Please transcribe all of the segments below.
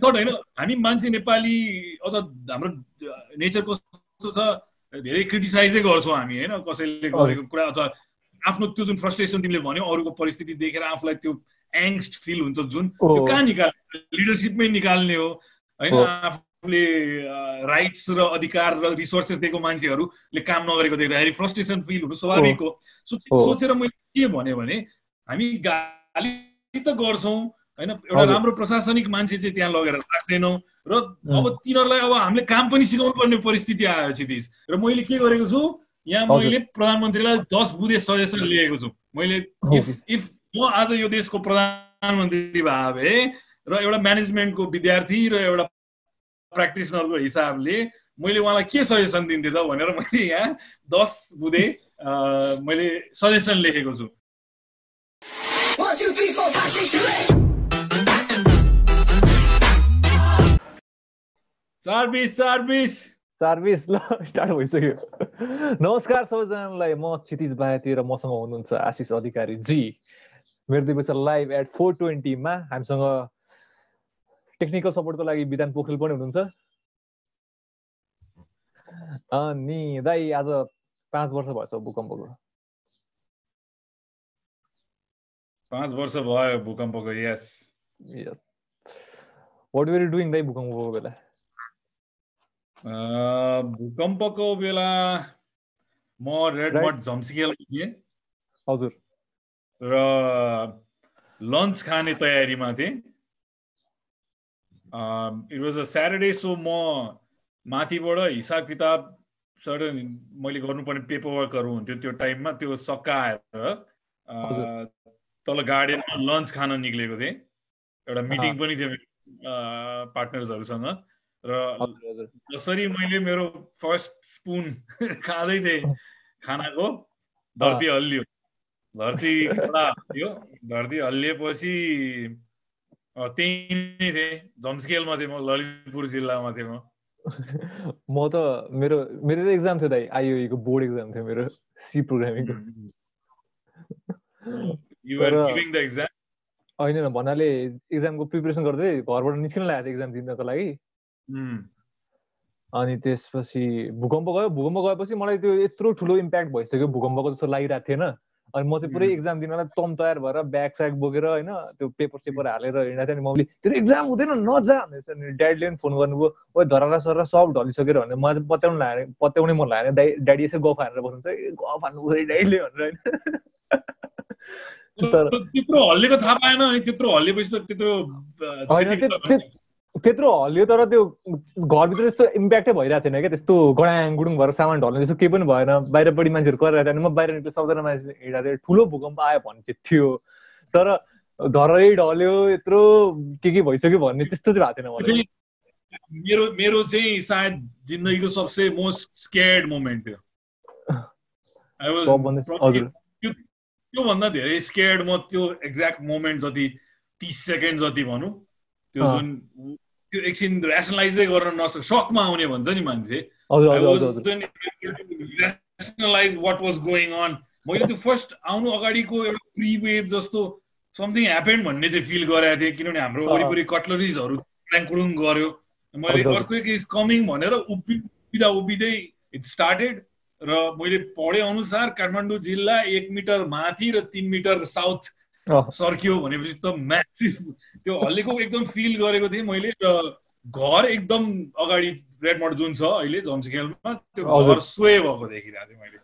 Thought होइन हामी मान्छे नेपाली अथवा हाम्रो नेचर कस्तो छ धेरै क्रिटिसाइजै गर्छौँ हामी होइन कसैले गरेको कुरा अथवा आफ्नो त्यो जुन फ्रस्ट्रेसन तिमीले भन्यौ अरूको परिस्थिति देखेर आफूलाई त्यो एङ्स्ट फिल हुन्छ जुन त्यो कहाँ निकाल्ने लिडरसिपमै निकाल्ने हो होइन आफूले राइट्स र अधिकार र रिसोर्सेस दिएको मान्छेहरूले काम नगरेको देख्दाखेरि फ्रस्ट्रेसन फिल हुनु स्वाभाविक हो सो सोचेर मैले के भने हामी गाली त गर्छौँ होइन एउटा राम्रो प्रशासनिक मान्छे चाहिँ त्यहाँ लगेर राख्दैनौँ र अब तिनीहरूलाई अब हामीले काम पनि सिकाउनु पर्ने परिस्थिति आयो क्षितिज र मैले के गरेको छु यहाँ मैले प्रधानमन्त्रीलाई 10 बुँदे सजेसन लिएको छु मैले इफ म आज यो देशको प्रधानमन्त्री भए र एउटा म्यानेजमेन्टको विद्यार्थी र एउटा प्र्याक्टिसनरको हिसाबले मैले उहाँलाई के सजेसन दिन्थेँ त भनेर मैले यहाँ 10 बुँदे मैले सजेसन लेखेको छु 1 2 3 4 5 6 7 सर्भिस ल स्टार्ट भइसक्यो नमस्कार सबैजनालाई म क्षितिज बायाती र मसँग हुनुहुन्छ आशिष अधिकारी जी मेरो दिवस लाइभ एट 4:20 मा हामीसँग टेक्निकल सपोर्टको लागि विधान पोखरेल पनि हुनुहुन्छ अनि दाइ आज 5 वर्ष भएछ भूकम्पको 5 वर्ष भयो भूकम्पको यस व्हाट वर यु डुइङ दाइ भूकम्पको बेला भूकम्पको बेला म रेडमड झम्सिकेलमा थिएँ हजुर र लन्च खाने तयारीमा थिएँ it was a Saturday so म माथिबाट हिसाब किताब सडन मैले गर्नुपर्ने पेपरवर्कहरू हुन्थ्यो त्यो टाइममा त्यो सकाएर तल गार्डनमा लन्च खान निक्लेको थिएँ एउटा मिटिङ पनि थियो पार्टनर्सहरूसँग र जसरी मैले मेरो फर्स्ट स्पुन खाँदै थिएँ खानाको धरती हल्लियो धरती हल्लिएपछि त्यही नै थिएँ झम्स्केलमा थिएँ म ललितपुर जिल्लामा थिएँ म त मेरो त एक्जाम थियो दाइ आइओई को बोर्ड एक्जाम थियो मेरो सी प्रोग्रामिङको you are giving the exam होइन भन्नाले एक्जामको प्रिपरेसन गर्दै घरबाट निस्किन लागेको थियो एक्जाम दिनको लागि अनि त्यसपछि भूकम्प गएपछि मलाई त्यो यत्रो ठुलो इम्प्याक्ट भइसक्यो भूकम्पको जस्तो लागिरहेको थिएन अनि म चाहिँ पुरै एक्जाम दिनलाई तम तयार भएर ब्याग स्याग बोकेर होइन त्यो पेपर हालेर हिँडेको थिएँ अनि मम्मीले तेरो एक्जाम हुँदैन नजा भनेर ड्याडीले पनि फोन गर्नुभयो ओ धरारा सर सब ढलिसकेर भने मलाई चाहिँ पत्याउनै मन लाग्यो ड्याडी यसो गफ हानेर बस्नुहुन्छ गफ हान्नु पऱ्यो ड्याडीले भनेर होइन त्यत्रो हल्लेको थाहा पाएन अनि त्यत्रो हल्लेपछि त त्यत्रो हल्लियो तर त्यो घरभित्र त्यस्तो इम्प्याक्टै भइरहेको थिएन क्या त्यस्तो गडाङ गुडुङ भएर सामान ढल्ने त्यस्तो केही पनि भएन बाहिरपट्टि मान्छेहरू गरिरहेको थियो म बाहिर निक्लो सबजना मान्छे हिँडेको थिएँ ठुलो भूकम्प आयो भन्ने चाहिँ थियो तर घरै ढल्यो यत्रो के भइसक्यो भन्ने त्यस्तो चाहिँ भएको थिएन मलाई मेरो चाहिँ सायद जिन्दगीको सबसे मोस्ट स्केयर्ड मोमेन्ट थियो त्योभन्दा धेरै स्केयर्ड म त्यो एक्ज्याक्ट मोमेन्ट जति 30 सेकेन्ड जति भनौँ त्यो जुन त्यो एकछिन ऱ्यासनलाइजै गर्न नसक् सकमा आउने भन्छ नि मान्छे ऱ्यासनलाइज व्हाट वाज गोइङ अन मैले त्यो फर्स्ट आउनु अगाडिको एउटा प्री वेभ जस्तो समथिङ ह्यापेन्ड भन्ने चाहिँ फिल गरेको थिएँ किनभने हाम्रो वरिपरि कटलरिजहरू ट्याङकुडुङ गऱ्यो मैले अर्थक्वेक इज कमिङ भनेर उभिँदै इट स्टार्टेड र मैले पढे अनुसार काठमाडौँ जिल्ला 1 मिटर माथि र 3 मिटर साउथ सर्कियो भनेपछि त म्यासिभ त्यो हल्लेको एकदम फिल गरेको थिएँ मैले र घर एकदम अगाडि रेडमड जुन छ अहिले झम्सिकेलमा त्यो घर सोए भएको देखिरहेको थिएँ मैले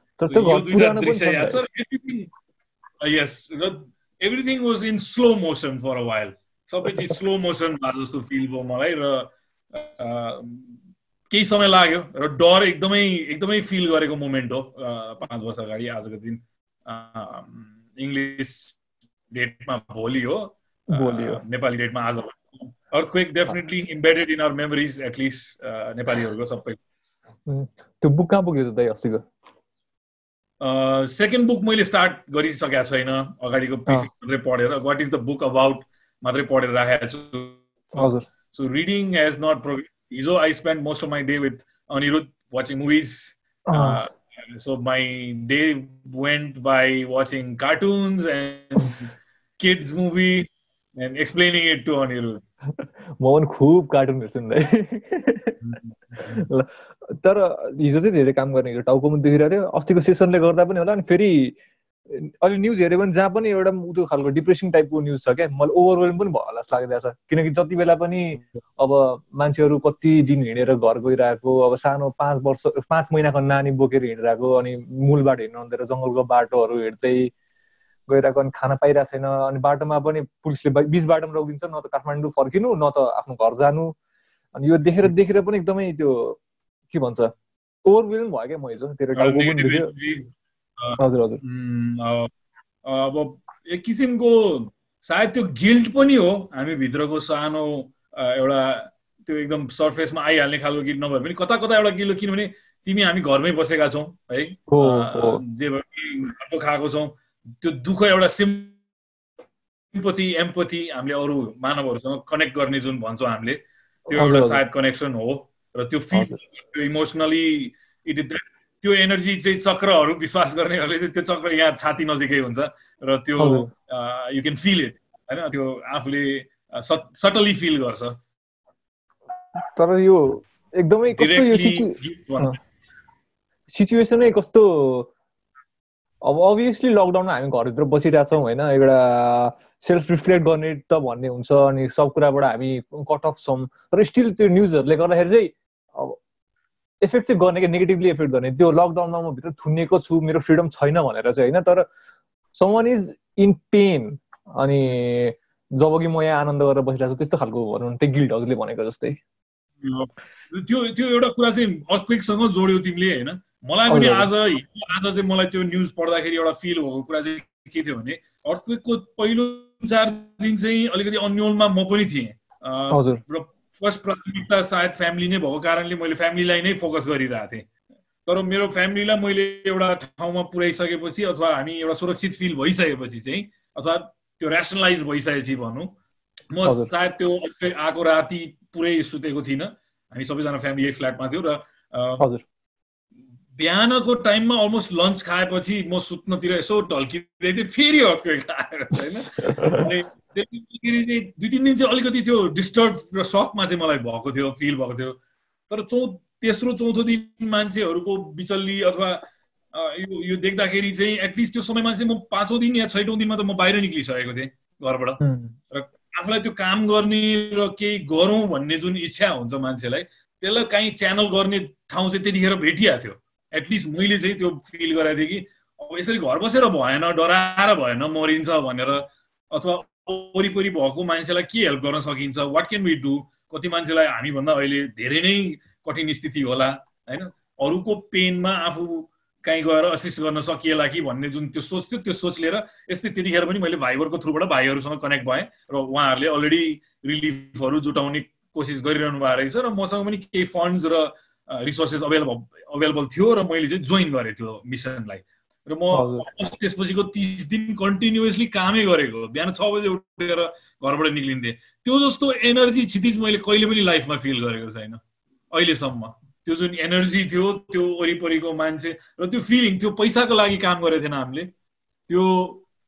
दृश्य याद छ यस र everything was in slow motion for a while सबै चिज स्लो मोसन भए जस्तो फिल भयो मलाई र केही समय लाग्यो र डर एकदमै फिल गरेको मोमेन्ट हो 5 वर्ष अगाडि आजको दिन इङ्ग्लिस डेटमा भोलि हो नेपाली डेटमा आज earthquake definitely embedded in our memories at least नेपालीहरूको सबै त्यो बुक कहाँ पुग्यो त दाइ अस्तिको सेकेन्ड बुक मैले स्टार्ट गरिसकेको छैन अगाडिको प्रिफिक्स मात्रै पढेर what is the book about मात्रै पढेर राखेको छु so reading has not progress हिजो I spend most of my day with Aniruddha watching movies so my day went by watching cartoons and kids movie and explaining it to Anirudh. म पनि खुब cartoon हेर्छु नि दाइ। ल तर हिजो चाहिँ धेरै काम गर्ने टाउको पनि दुखिरहेको थियो, अस्तिको सेसनले गर्दा पनि होला। अनि फेरि अहिले न्युज हेऱ्यो भने जहाँ पनि एउटा त्यो खालको डिप्रेसिङ टाइपको न्युज छ क्या, मलाई ओभरवेल्म पनि भयो होला जस्तो लागिरहेको छ। किनकि जति बेला पनि अब मान्छेहरू कति दिन हिँडेर घर गइरहेको, अब सानो 5 महिनाको नानी बोकेर हिँडिरहेको, अनि मूल बाटो हिँड्नु अन्त जङ्गलको बाटोहरू हिँड्दै गइरहेको, अनि खाना पाइरहेको छैन। अनि बाटोमा पनि पुलिसले बिच बाटोमा रोकिदिन्छ, न त काठमाडौँ फर्किनु न त आफ्नो घर जानु। अनि यो देखेर पनि एकदमै त्यो के भन्छ ओभरवेल्म भयो क्या म हिजो। तेरो टाउको पनि दुख्यो। हजुर हजुर। अब एक किसिमको सायद त्यो गिल्ट पनि हो हामी भित्रको सानो एउटा त्यो एकदम सर्फेसमा आइहाल्ने खालको गिल्ट नभए पनि कता कता एउटा गिल्ट, किनभने तिमी हामी घरमै बसेका छौँ है, जे घरको खाएको छौँ, त्यो दुःख एउटा सिम्पथी एम्पथी हामीले अरू मानवहरूसँग कनेक्ट गर्ने जुन भन्छौँ हामीले, त्यो एउटा सायद कनेक्सन हो। र त्यो फिल इमोसनली त्यो एनर्जी चाहिँ चक्रहरू विश्वास गर्नेहरूले त्यो चक्र यहाँ छाती नजिकै हुन्छ र त्यो यु क्यान फिल इट होइन, त्यो आफूले सटली फिल गर्छ। तर यो एकदमै कस्तो यो सिचुएसनै कस्तो, अब अभियसली लकडाउनमा हामी घरभित्र बसिरहेछौँ होइन, एउटा सेल्फ रिफ्लेक्ट गर्ने त भन्ने हुन्छ, अनि सब कुराबाट हामी कट अफ छौँ। तर स्टिल त्यो न्युजहरूले गर्दाखेरि चाहिँ अब इफेक्ट चाहिँ गर्ने, क्या नेगेटिभली इफेक्ट गर्ने। त्यो लकडाउनमा म भित्र थुनिएको छु, मेरो फ्रिडम छैन भनेर चाहिँ होइन, तर समवन इज इन पेन, अनि जब कि म यहाँ आनन्द गरेर बसिरहेको छु, त्यस्तो खालको भनौँ त्यही गिल्ट हजुरले भनेको जस्तै। त्यो एउटा कुरा चाहिँ अर्थक्वेकसँग जोड्यो तिमीले होइन। मलाई पनि आज चाहिँ मलाई त्यो न्युज पढ्दाखेरि एउटा फिल भएको कुरा चाहिँ के थियो भने, अर्थक्वेकको पहिलो 4 दिन चाहिँ अलिकति अन्यलमा म पनि थिएँ र फर्स्ट प्राथमिकता सायद फ्यामिली नै भएको कारणले मैले फ्यामिलीलाई नै फोकस गरिरहेको थिएँ। तर मेरो फ्यामिलीलाई मैले एउटा ठाउँमा पुर्याइसकेपछि अथवा हामी एउटा सुरक्षित फिल भइसकेपछि चाहिँ, अथवा त्यो ऱ्यासनलाइज भइसकेपछि भनौँ, म सायद त्यो आएको राति पुरै सुतेको थिइनँ। हामी सबैजना फ्यामिली फ्ल्याटमा थियौँ र बिहानको टाइममा अलमोस्ट लन्च खाएपछि म सुत्नतिर यसो ढल्किँदै थिएँ, फेरि अर्थक्वेक आयो होइन। अनि त्यसपछि चाहिँ 2-3 दिन चाहिँ अलिकति त्यो डिस्टर्ब र सकमा चाहिँ मलाई भएको थियो, फिल भएको थियो। तर तेस्रो चौथो दिन मान्छेहरूको बिचल्ली अथवा यो देख्दाखेरि चाहिँ एटलिस्ट त्यो समयमा चाहिँ म 5औं दिन या 6औं दिनमा त म बाहिर निक्लिसकेको थिएँ घरबाट, र आफूलाई त्यो काम गर्ने र केही गरौँ भन्ने जुन इच्छा हुन्छ मान्छेलाई, त्यसलाई काहीँ च्यानल गर्ने ठाउँ चाहिँ त्यतिखेर भेटिएको थियो। एटलिस्ट मैले चाहिँ त्यो फिल गरेको थिएँ कि अब यसरी घर बसेर भएन, डराएर भएन मरिन्छ भनेर, अथवा वरिपरि भएको मान्छेलाई के हेल्प गर्न सकिन्छ, वाट क्यान वी डु। कति मान्छेलाई हामीभन्दा अहिले धेरै नै कठिन स्थिति होला होइन, अरूको पेनमा आफू कहीँ गएर असिस्ट गर्न सकिएला कि भन्ने जुन त्यो सोच थियो, त्यो सोच लिएर यस्तै त्यतिखेर पनि मैले भाइबरको थ्रुबाट भाइहरूसँग कनेक्ट भएँ र उहाँहरूले अलरेडी रिलिफहरू जुटाउने कोसिस गरिरहनु भएको रहेछ र मसँग पनि केही फन्ड्स र रिसोर्सेस अभाइलेबल थियो र मैले चाहिँ जोइन गरेँ त्यो मिसनलाई। र म त्यसपछिको 30 दिन कन्टिन्युअसली कामै गरेको, बिहान 6 बजे उठेर घरबाट निक्लिन्थेँ। त्यो जस्तो एनर्जी क्षितिज मैले कहिले पनि लाइफमा फिल गरेको छैन अहिलेसम्म। त्यो जुन एनर्जी थियो, त्यो वरिपरिको मान्छे र त्यो फिलिङ, त्यो पैसाको लागि काम गरेको थिएन हामीले, त्यो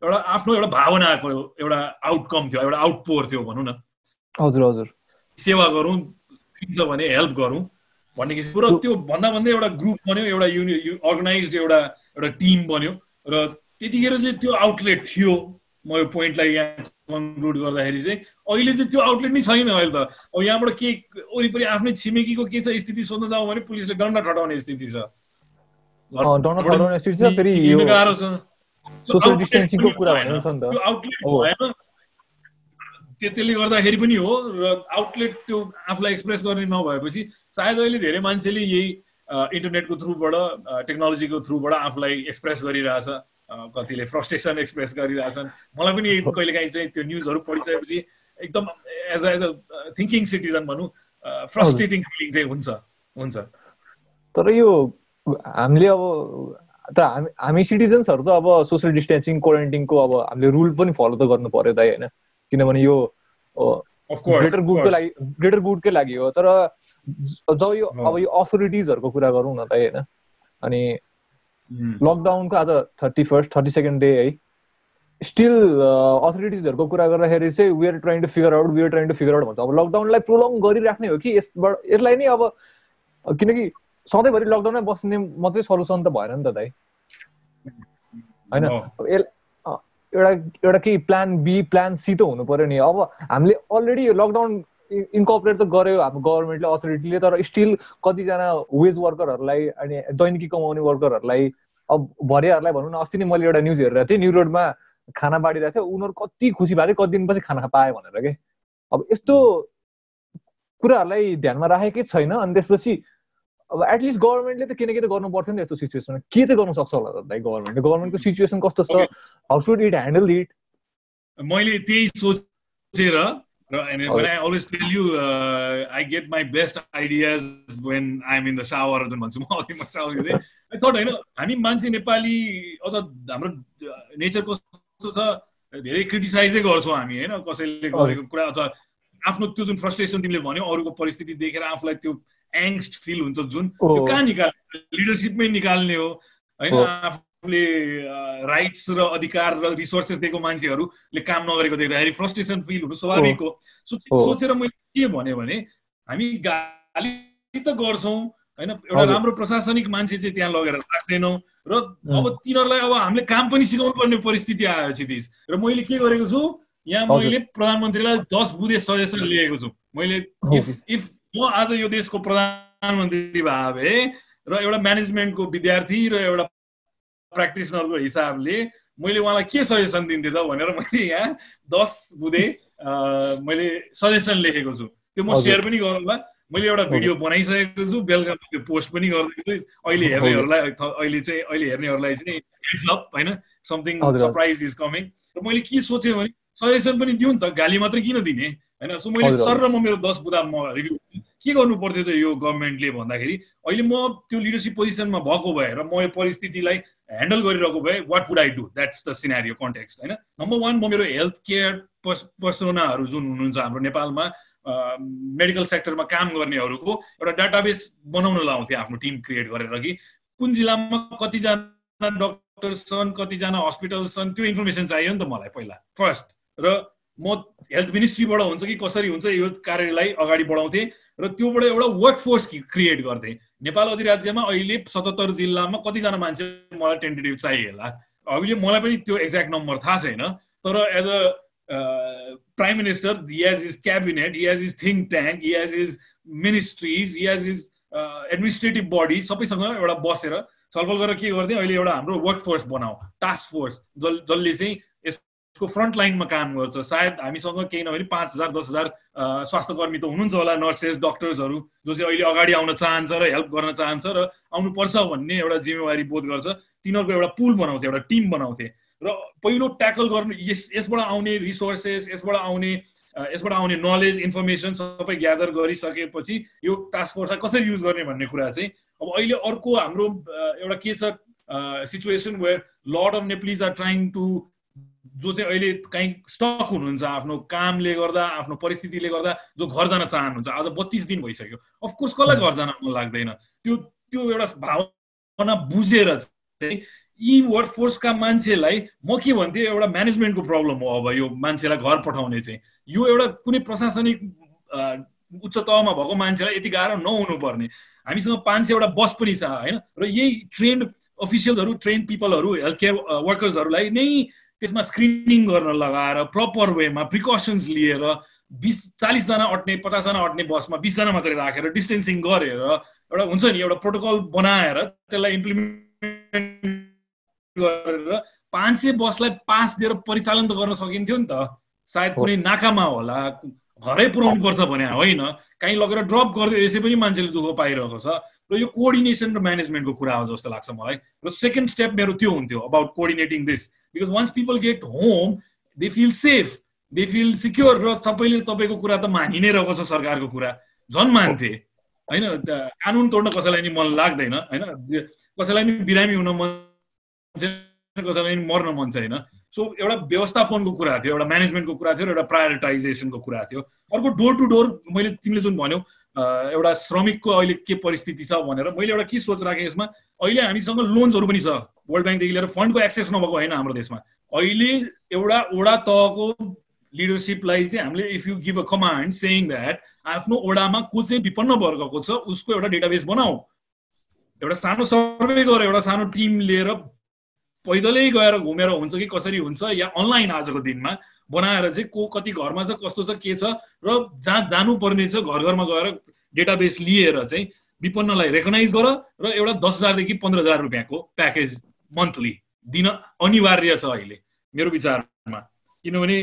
एउटा आफ्नो एउटा भावनाको एउटा आउटकम थियो, एउटा आउटपोर थियो भनौँ न। हजुर हजुर। सेवा गरौँ भने हेल्प गरौँ भन्ने किसिमको, र त्यो भन्दा भन्दै एउटा ग्रुप बन्यो, एउटा अर्गनाइज्ड एउटा टिम बन्यो, र त्यतिखेर चाहिँ त्यो आउटलेट थियो। म यो पोइन्टलाई यहाँ कन्क्लुड गर्दाखेरि चाहिँ अहिले चाहिँ त्यो आउटलेट नै छैन। अहिले त अब यहाँबाट के वरिपरि आफ्नै छिमेकीको के छ स्थिति सोध्न जाउँ भने पुलिसले डन्डा ठटाउने स्थिति छ। गाह्रो छ। सोशल डिस्टेन्सिङको कुरा भन्छ नि त, त्यो आउटलेट भएन, त्यसले गर्दाखेरि पनि हो। र आउटलेट त्यो आफूलाई एक्सप्रेस गर्ने नभएपछि सायद अहिले धेरै मान्छेले यही इन्टरनेटको थ्रुबाट, टेक्नोलोजीको थ्रुबाट आफूलाई एक्सप्रेस गरिरहेछ, कतिले फ्रस्ट्रेसन एक्सप्रेस गरिरहेछन्। मलाई पनि कहिलेकाहीँ चाहिँ त्यो न्युजहरू पढिसकेपछि एकदम एज अ थिङ्किङ सिटिजन भनौँ फ्रस्ट्रेटिङ फिलिङ चाहिँ हुन्छ। तर यो हामीले अब हामी सिटिजन्सहरू त अब सोसियल डिस्टेन्सिङ क्वारेन्टिनको अब हामीले रुल पनि फलो त गर्नु पर्यो दाइ होइन, किनभने यो ग्रेटर गुडकै लागि हो। तर जब यो अब यो अथोरिटिजहरूको कुरा गरौँ न दाइ होइन, अनि लकडाउनको आज 32nd डे है, स्टिल अथोरिटिजहरूको कुरा गर्दाखेरि चाहिँ we are trying to figure out भन्छ। अब लकडाउनलाई प्रोलङ गरिराख्ने हो कि यसलाई नै अब, किनकि सधैँभरि लकडाउनमै बस्ने मात्रै सल्युसन त भएन नि त दाइ, होइन? एउटा केही प्लान बी प्लान सी त हुनु पर्यो नि। अब हामीले अलरेडी लकडाउन इन्कर्पोरेट त गर्यो हाम्रो गभर्मेन्टले, अथोरिटीले, तर स्टिल कतिजना वेज वर्करहरूलाई अनि दैनिकी कमाउने वर्करहरूलाई, अब भरेहरूलाई भनौँ न, अस्ति नै मैले एउटा न्युज हेरिरहेको थिएँ, न्यु रोडमा खाना बाँडिरहेको थियो, उनीहरू कति खुसी भएको थियो कति दिनपछि खाना पायो भनेर के। अब यस्तो कुराहरूलाई ध्यानमा राखेकै छैन। अनि त्यसपछि अब एटलिस्ट गभर्मेन्टले त के त गर्नु पर्थ्यो नि त यस्तो सिचुएसनमा। के चाहिँ गर्न सक्छ होला त दाइ गभर्मेन्टको सिचुएसन कस्तो छ, how should it handle it? मैले त्यही सोचेर, and when I always tell you, I get my best ideas when I'm in the shower जुन भन्छु म, म shower गर्दै I thought हैन हामी मान्छे नेपाली अथवा हाम्रो नेचर कस्तो छ, धेरै क्रिटिसाइजै गर्छौँ हामी हैन, कसैले गरेको कुरा अथवा आफ्नो त्यो जुन फ्रस्ट्रेसन तिमीले भन्यौ अरूको परिस्थिति देखेर आफूलाई त्यो एङ्स्ट फिल हुन्छ जुन, त्यो कहाँ निकाल्ने, लिडरसिपमै निकाल्ने हो हैन। आफूले राइट्स र अधिकार र रिसोर्सेस दिएको मान्छेहरूले काम नगरेको देख्दाखेरि फ्रस्ट्रेसन फिल हुनु स्वाभाविक हो। सोचेर मैले के भने हामी गाली त गर्छौँ हैन, एउटा राम्रो प्रशासनिक मान्छे चाहिँ त्यहाँ लगेर राख्दैनौँ र अब तिनीहरूलाई अब हामीले काम पनि सिकाउनु पर्ने परिस्थिति आयो क्षितिज। र मैले के गरेको छु यहाँ, मैले प्रधानमन्त्रीलाई 10 बुँदे सजेसन लिएको छु। मैले इफ म आज यो देशको प्रधानमन्त्री भए र एउटा म्यानेजमेन्टको विद्यार्थी र एउटा प्र्याक्टिसनरको हिसाबले मैले उहाँलाई के सजेसन दिन्थेँ त भनेर मैले यहाँ 10 बुँदे मैले सजेसन लेखेको छु। त्यो म सेयर पनि गरौँला। मैले एउटा भिडियो बनाइसकेको छु, बेलुका त्यो पोस्ट पनि गर्दैछु। अहिले हेर्नेहरूलाई चाहिँ हेड्स अप हैन, समथिङ सरप्राइज इज कमिङ। र मैले के सोचेँ भने सजेसन पनि दिउँ नि त, गाली मात्रै किन दिने हैन। सो मैले सर र म मेरो 10 बुँदा म रिभ्यू के गर्नु पर्थ्यो त यो गभर्मेन्टले भन्दाखेरि, अहिले म त्यो लिडरसिप पोजिसनमा भएको भए र म यो परिस्थितिलाई ह्यान्डल गरिरहेको भए what would I do, that's the scenario context हैन। नम्बर 1 म मेरो हेल्थ केयर पर्सोनाहरू जुन हुनुहुन्छ हाम्रो नेपालमा मेडिकल सेक्टरमा काम गर्नेहरूको एउटा डाटाबेस बनाउन लाउँथेँ आफ्नो टिम क्रिएट गरेर कि कुन जिल्लामा कतिजना डक्टर्स छन्, कतिजना हस्पिटल्स छन्, त्यो इन्फर्मेसन चाहियो नि त मलाई पहिला फर्स्ट। र म हेल्थ मिनिस्ट्रीबाट हुन्छ कि कसरी हुन्छ यो कार्यलाई अगाडि बढाउँथेँ र त्योबाट एउटा वर्क फोर्स क्रिएट गर्थेँ। नेपाल अधिराज्यमा अहिले 77 जिल्लामा कतिजना मान्छे मलाई टेन्टेटिभ चाहियो होला, अहिले मलाई पनि त्यो एक्ज्याक्ट नम्बर थाहा छैन। तर as a prime minister, he has his cabinet, he has his think tank, he has his ministries, he has his administrative body, सबैसँग एउटा बसेर छलफल गरेर के गर्दै अहिले एउटा हाम्रो वर्क फोर्स बनाऊ, टास्क फोर्स जसले चाहिँ यसको फ्रन्ट लाइनमा काम गर्छ। सायद हामीसँग केही नभए 5,000 10,000 स्वास्थ्यकर्मी त हुनुहुन्छ होला, नर्सेस डक्टर्सहरू जो चाहिँ अहिले अगाडि आउन चाहन्छ र हेल्प गर्न चाहन्छ र आउनुपर्छ भन्ने एउटा जिम्मेवारी बोध गर्छ। तिनीहरूको एउटा पुल बनाउँथे, एउटा टिम बनाउँथे र पहिलो ट्याकल गर्नु यसबाट आउने रिसोर्सेस, यसबाट आउने नलेज इन्फर्मेसन सबै ग्यादर गरिसकेपछि यो टास्क फोर्सलाई कसरी युज गर्ने भन्ने कुरा चाहिँ अब अहिले अर्को हाम्रो एउटा के छ situation where lot of Nepalese are trying to, जो चाहिँ अहिले कहीँ स्टक हुनुहुन्छ आफ्नो कामले गर्दा, आफ्नो परिस्थितिले गर्दा, जो घर जान चाहनुहुन्छ। आज 32 दिन भइसक्यो, अफकोर्स कसलाई घर जान मन लाग्दैन। त्यो एउटा भावना बुझेर चाहिँ यी वर्क फोर्सका मान्छेलाई म के भन्थेँ, एउटा म्यानेजमेन्टको प्रब्लम हो। अब यो मान्छेलाई घर पठाउने चाहिँ यो एउटा कुनै प्रशासनिक उच्च तहमा भएको मान्छेलाई यति गाह्रो नहुनु पर्ने। हामीसँग 500 वटा बस पनि छ हैन, र यही ट्रेन्ड अफिसियल्सहरू, ट्रेन्ड पिपलहरू, हेल्थ केयर वर्कर्सहरूलाई नै त्यसमा स्क्रिनिङ गर्न लगाएर प्रपर वेमा प्रिकसन्स लिएर 40 जना अट्ने 50 जना अट्ने बसमा 20 जना मात्रै राखेर डिस्टेन्सिङ गरेर एउटा हुन्छ नि एउटा प्रोटोकल बनाएर त्यसलाई इम्प्लिमेन्ट गरेर 500 बसलाई पास दिएर परिचालन त गर्न सकिन्थ्यो नि त। सायद कुनै नाकामा होला, घरै पुर्याउनु पर्छ भने होइन, कहीँ लगेर ड्रप गरिदियो, यसै पनि मान्छेले दुःख पाइरहेको छ। र यो कोअर्डिनेसन र म्यानेजमेन्टको कुरा हो जस्तो लाग्छ मलाई। र सेकेन्ड स्टेप मेरो त्यो हुन्थ्यो about coordinating this, because once people get home they feel safe, they feel secure. र सबैले तपाईँको कुरा त मानि नै रहेको छ, सरकारको कुरा झन् मान्थे होइन। कानुन तोड्न कसैलाई नि मन लाग्दैन होइन, कसैलाई नि बिरामी हुन मन, कसैलाई नि मर्न मन छैन। सो एउटा व्यवस्थापनको कुरा थियो, एउटा म्यानेजमेन्टको कुरा थियो, र एउटा प्रायोरिटाइजेसनको कुरा थियो। अर्को डोर टु डोर, मैले तिमीले जुन भन्यौ एउटा श्रमिकको अहिले के परिस्थिति छ भनेर मैले एउटा के सोच राखेँ यसमा अहिले हामीसँग लोन्सहरू पनि छ वर्ल्ड ब्याङ्कदेखि लिएर फन्डको एक्सेस नभएको होइन हाम्रो देशमा अहिले एउटा वडा तहको लिडरसिपलाई चाहिँ हामीले if you give a command saying that आफ्नो वडामा को चाहिँ विपन्न वर्गको छ उसको एउटा डेटाबेस बनाऊ एउटा सानो सर्वे गरेर एउटा सानो टिम लिएर पैदलै गएर घुमेर हुन्छ कि कसरी हुन्छ या अनलाइन आजको दिनमा बनाएर चाहिँ को कति घरमा छ कस्तो छ के छ र जहाँ जानुपर्ने छ घर घरमा गएर डेटाबेस लिएर चाहिँ विपन्नलाई रेकगनाइज गर र एउटा 10,000 देखि 15,000 रुपियाँको प्याकेज मन्थली दिन अनिवार्य छ अहिले मेरो विचारमा किनभने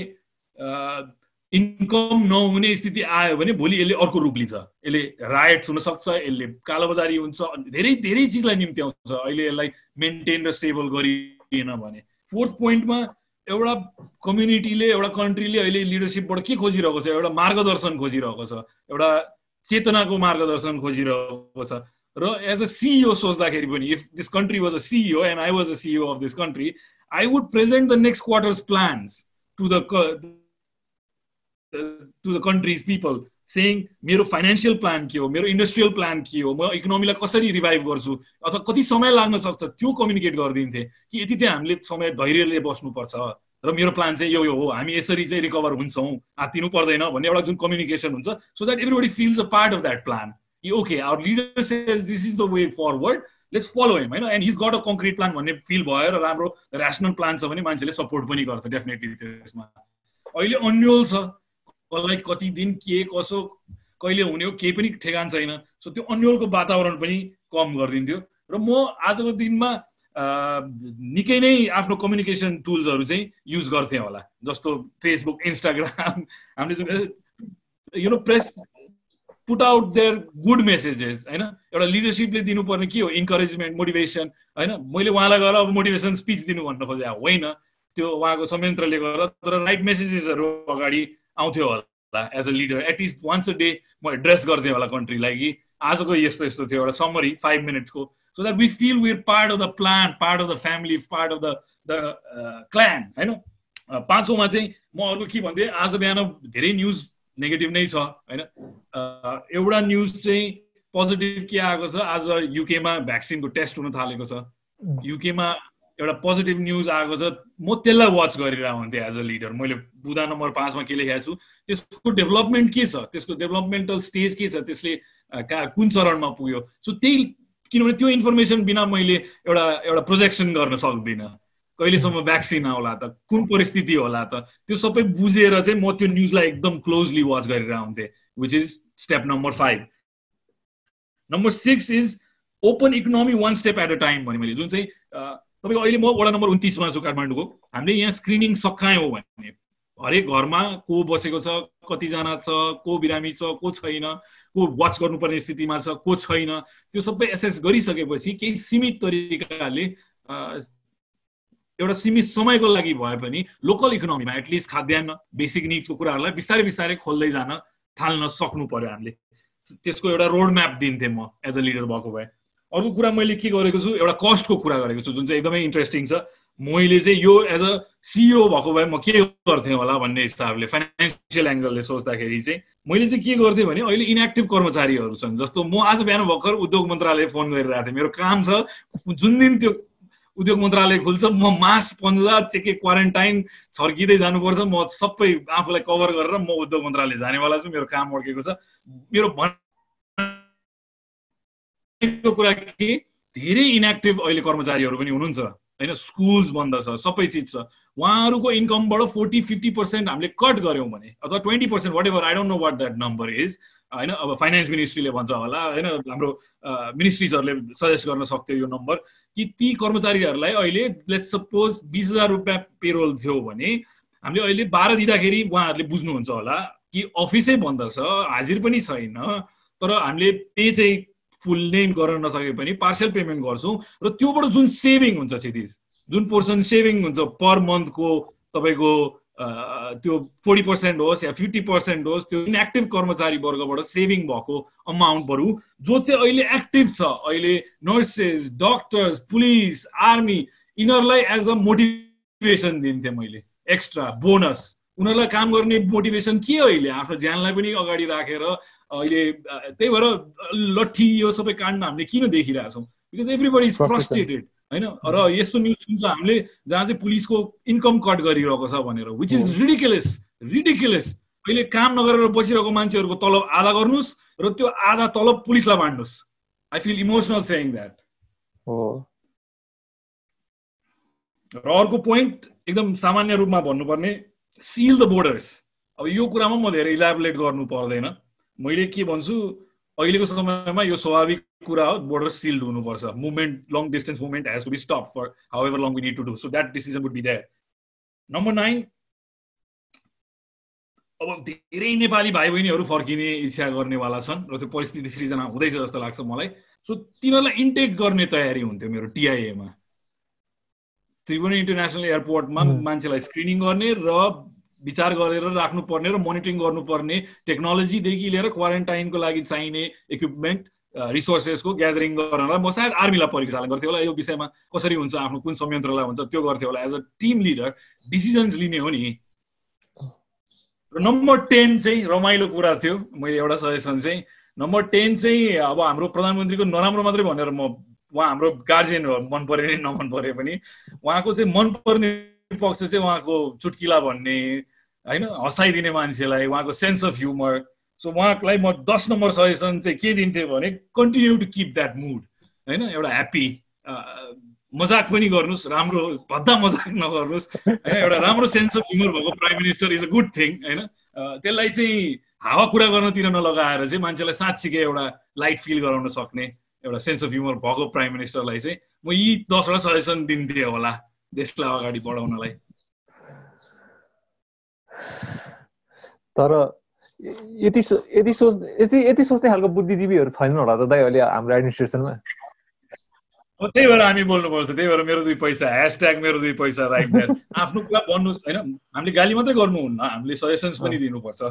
इन्कम नहुने स्थिति आयो भने भोलि यसले अर्को रूप लिन्छ यसले रायट्स हुन सक्छ यसले कालोबजारी हुन्छ धेरै धेरै चिजलाई निम्त्याउँछ अहिले यसलाई मेन्टेन र स्टेबल गरिएन भने फोर्थ पोइन्टमा एउटा कम्युनिटीले एउटा कन्ट्रीले अहिले लिडरसिपबाट के खोजिरहेको छ एउटा मार्गदर्शन खोजिरहेको छ एउटा चेतनाको मार्गदर्शन खोजिरहेको छ र एज अ सिइओ सोच्दाखेरि पनि if this country was a CEO and I was a CEO of this country I would present the next quarters plans to the countries people saying मेरो फाइनेन्शियल प्लान के हो मेरो industrial plan के हो म इकोनोमीलाई कसरी रिभाइभ गर्छु अथवा कति समय लाग्न सक्छ त्यो कम्युनिकेट गरिदिन्थे कि यति चाहिँ हामीले समय धैर्यले बस्नुपर्छ र मेरो प्लान चाहिँ यो हो हामी यसरी चाहिँ रिकभर हुन्छौँ आत्तिनु पर्दैन भन्ने एउटा जुन कम्युनिकेसन हुन्छ so that everybody feels a part of that plan कि okay our leader says this is the way forward let's follow him होइन and his got a concrete plan भन्ने फिल भयो र राम्रो ऱ्यासनल प्लान छ भने मान्छेले सपोर्ट पनि गर्छ डेफिनेटली त्यसमा अहिले अन्यल छ कसलाई कति दिन के कसो कहिले हुने हो केही पनि ठेगान छैन सो त्यो अन्यलको वातावरण पनि कम गरिदिन्थ्यो र म आजको दिनमा निकै नै आफ्नो कम्युनिकेसन टुल्सहरू चाहिँ युज गर्थेँ होला जस्तो फेसबुक इन्स्टाग्राम हामीले जुन press put out there good messages होइन एउटा लिडरसिपले दिनुपर्ने के हो इन्करेजमेन्ट मोटिभेसन होइन मैले उहाँलाई गएर अब मोटिभेसन स्पिच दिनु भन्न खोजे होइन त्यो उहाँको संयन्त्रले गर्दा तर राइट मेसेजेसहरू अगाडि आउँथ्यो होला as a leader at least once a day म एड्रेस गर्थेँ होला कन्ट्रीलाई कि आजको यस्तो यस्तो थियो एउटा समरी 5 मिनट्सको so that we feel we are part of the plan part of the family part of the clan होइन पाँचौँमा चाहिँ म अर्को के भन्थेँ आज बिहान धेरै न्युज नेगेटिभ नै छ होइन एउटा न्युज चाहिँ पोजिटिभ के आएको छ आज युकेमा भ्याक्सिनको टेस्ट हुन थालेको छ युकेमा एउटा पोजिटिभ न्युज आएको छ म त्यसलाई वाच गरिरहेको हुन्थेँ एज अ लिडर मैले बुदा नम्बर 5 मा के लेखेको छु त्यसको डेभलपमेन्ट के छ त्यसको डेभलपमेन्टल स्टेज के छ त्यसले कुन चरणमा पुग्यो सो त्यही किनभने त्यो इन्फर्मेसन बिना मैले एउटा प्रोजेक्सन गर्न सक्दिनँ कहिलेसम्म भ्याक्सिन आउला त कुन परिस्थिति होला त त्यो सबै बुझेर चाहिँ म त्यो न्युजलाई एकदम क्लोजली वाच गरिरहेको हुन्थेँ which is step number 5 number 6 is open economy one step at a time भने मैले जुन चाहिँ तपाईँको अहिले म वडा नम्बर 29 मा छु काठमाडौँको हामीले यहाँ स्क्रिनिङ सकायौँ भने हरेक घरमा को बसेको छ कतिजना छ को बिरामी छ को छैन को वाच गर्नुपर्ने स्थितिमा छ को छैन त्यो सबै एसेस गरिसकेपछि केही सीमित तरिकाले एउटा सीमित समयको लागि भए पनि लोकल इकोनोमीमा एटलिस्ट खाद्यान्न बेसिक निड्सको कुराहरूलाई बिस्तारै बिस्तारै खोल्दै जान थाल्न सक्नु पर्यो हामीले त्यसको एउटा रोड म्याप दिन्थेँ म एज अ लिडर भएको भए अर्को कुरा मैले के गरेको छु एउटा कस्टको कुरा गरेको छु जुन चाहिँ एकदमै इन्ट्रेस्टिङ छ मैले चाहिँ यो एज अ सिइओ भएको भए म के गर्थेँ होला भन्ने हिसाबले फाइनेन्सियल एङ्गलले सोच्दाखेरि चाहिँ मैले चाहिँ के गर्थेँ भने अहिले इनएक्टिभ कर्मचारीहरू छन् जस्तो म आज बिहान भर्खर उद्योग मन्त्रालय फोन गरिरहेको थिएँ मेरो काम छ जुन दिन त्यो उद्योग मन्त्रालय खुल्छ म मास 15 के क्वारेन्टाइन छर्किँदै जानुपर्छ म सबै आफूलाई कभर गरेर म उद्योग मन्त्रालय जानेवाला छु मेरो काम अड्केको छ मेरो कुरा के धेरै इनएक्टिभ अहिले कर्मचारीहरू पनि हुनुहुन्छ हैन स्कुल्स बन्द छ सबै चिज छ उहाँहरूको इन्कमबाट 40-50% हामीले कट गर्यौं भने अथवा 20% whatever I don't know what that number is हैन अब फाइनान्स मिनिस्ट्रीले भन्छ होला हैन हाम्रो मिनिस्ट्रीजहरुले सजेस्ट गर्न सक्थ्यो यो नम्बर कि ती कर्मचारीहरुलाई अहिले लेट्स सपोज 20,000 रुपैयाँ पेरोल थियो भने हामीले अहिले 12 दिँदाखेरि उहाँहरुले बुझ्नुहुन्छ होला कि अफिसै बन्द छ हाजिर पनि छैन तर हामीले पे चाहिँ फुल नेम गर्न नसके पनि पार्शियल पेमेन्ट गर्छौं र त्योबाट जुन सेभिङ हुन्छ क्षितिज जुन पोर्सन सेभिङ हुन्छ पर मन्थको तपाईको त्यो 40% होस् या 50% होस् त्यो इनएक्टिभ कर्मचारी वर्गबाट सेभिङ भएको अमाउन्ट बरु जो चाहिँ अहिले एक्टिभ छ अहिले नर्सेस डक्टर्स पुलिस आर्मी इनरलाई एज अ मोटिभेसन दिन्थे मैले एक्स्ट्रा बोनस उनीहरुलाई काम गर्ने मोटिभेसन के अहिले आफ्नो ज्यानलाई पनि अगाडि राखेर अहिले त्यही भएर लट्ठी यो सबै काण्ड हामीले किन देखिरहेछौँ बिकज एभ्रीबडी इज फ्रस्ट्रेटेड होइन र यस्तो न्युज सुन्छ हामीले जहाँ चाहिँ पुलिसको इन्कम कट गरिरहेको छ भनेर विच इज रिडिकुलस अहिले काम नगरेर बसिरहेको मान्छेहरूको तलब आधा गर्नुहोस् र त्यो आधा तलब पुलिसलाई बाँड्नुहोस् I feel emotional saying that र अर्को पोइन्ट एकदम सामान्य रूपमा भन्नुपर्ने सिल द बोर्डर्स अब यो कुरामा म धेरै इलाबोरेट गर्नु पर्दैन मैले के भन्छु अहिलेको समयमा यो स्वाभाविक कुरा हो बोर्डर सिल्ड हुनुपर्छ movement long distance movement has to be stop for however long we need to do so that decision would be there number 9 अब धेरै नेपाली भाइ बहिनीहरू फर्किने इच्छा गर्नेवाला छन् र त्यो परिस्थिति सृजना हुँदैछ जस्तो लाग्छ मलाई सो तिनीहरूलाई इन्टेक गर्ने तयारी हुन्थ्यो मेरो टिआइएमा त्रिभुवन इन्टरनेसनल एयरपोर्टमा मान्छेलाई स्क्रिनिङ गर्ने र विचार गरेर राख्नुपर्ने र मोनिटरिङ गर्नुपर्ने टेक्नोलोजीदेखि लिएर क्वारेन्टाइनको लागि चाहिने इक्विपमेन्ट रिसोर्सेसको ग्यादरिङ गर्नलाई म सायद आर्मीलाई परिचालन गर्थेँ होला यो विषयमा कसरी हुन्छ आफ्नो कुन संयन्त्रलाई हुन्छ त्यो गर्थेँ होला as a team leader decisions लिने हो नि र नम्बर 10 चाहिँ रमाइलो कुरा थियो मैले एउटा सजेसन चाहिँ नम्बर 10 चाहिँ अब हाम्रो प्रधानमन्त्रीको नराम्रो मात्रै भनेर म उहाँ हाम्रो गार्जियन हो मन परे पनि नमन परे पनि उहाँको चाहिँ मनपर्ने पक्ष चाहिँ उहाँको चुटकिला भन्ने होइन हँसाइदिने मान्छेलाई उहाँको सेन्स अफ ह्युमर सो उहाँलाई म 10 नम्बर सजेसन चाहिँ के दिन्थेँ भने continue to keep that mood होइन एउटा ह्याप्पी मजाक पनि गर्नुहोस् राम्रो भद्दा मजाक नगर्नुहोस् होइन एउटा राम्रो सेन्स अफ ह्युमर भएको prime minister is a good thing होइन त्यसलाई चाहिँ हावा कुरा गर्नतिर नलगाएर चाहिँ मान्छेलाई साँच्चीकै एउटा लाइट फिल गराउन सक्ने एउटा सेन्स अफ ह्युमर भएको प्राइम मिनिस्टरलाई चाहिँ म यी 10 वटा सजेसन दिन्थेँ होला देशलाई अगाडि बढाउनलाई तर यति सोच्ने खालको बुद्धिजीवीहरू छैनन् होला त दाइ अहिले हाम्रो एडमिनिस्ट्रेसनमा त्यही भएर हामी बोल्नुपर्छ त्यही भएर मेरो 2 पैसा # मेरो 2 पैसा राइट द्याट आफ्नो कुरा भन्नुहोस् होइन हामीले गाली मात्रै गर्नुहुन्न हामीले सजेसन्स पनि दिनुपर्छ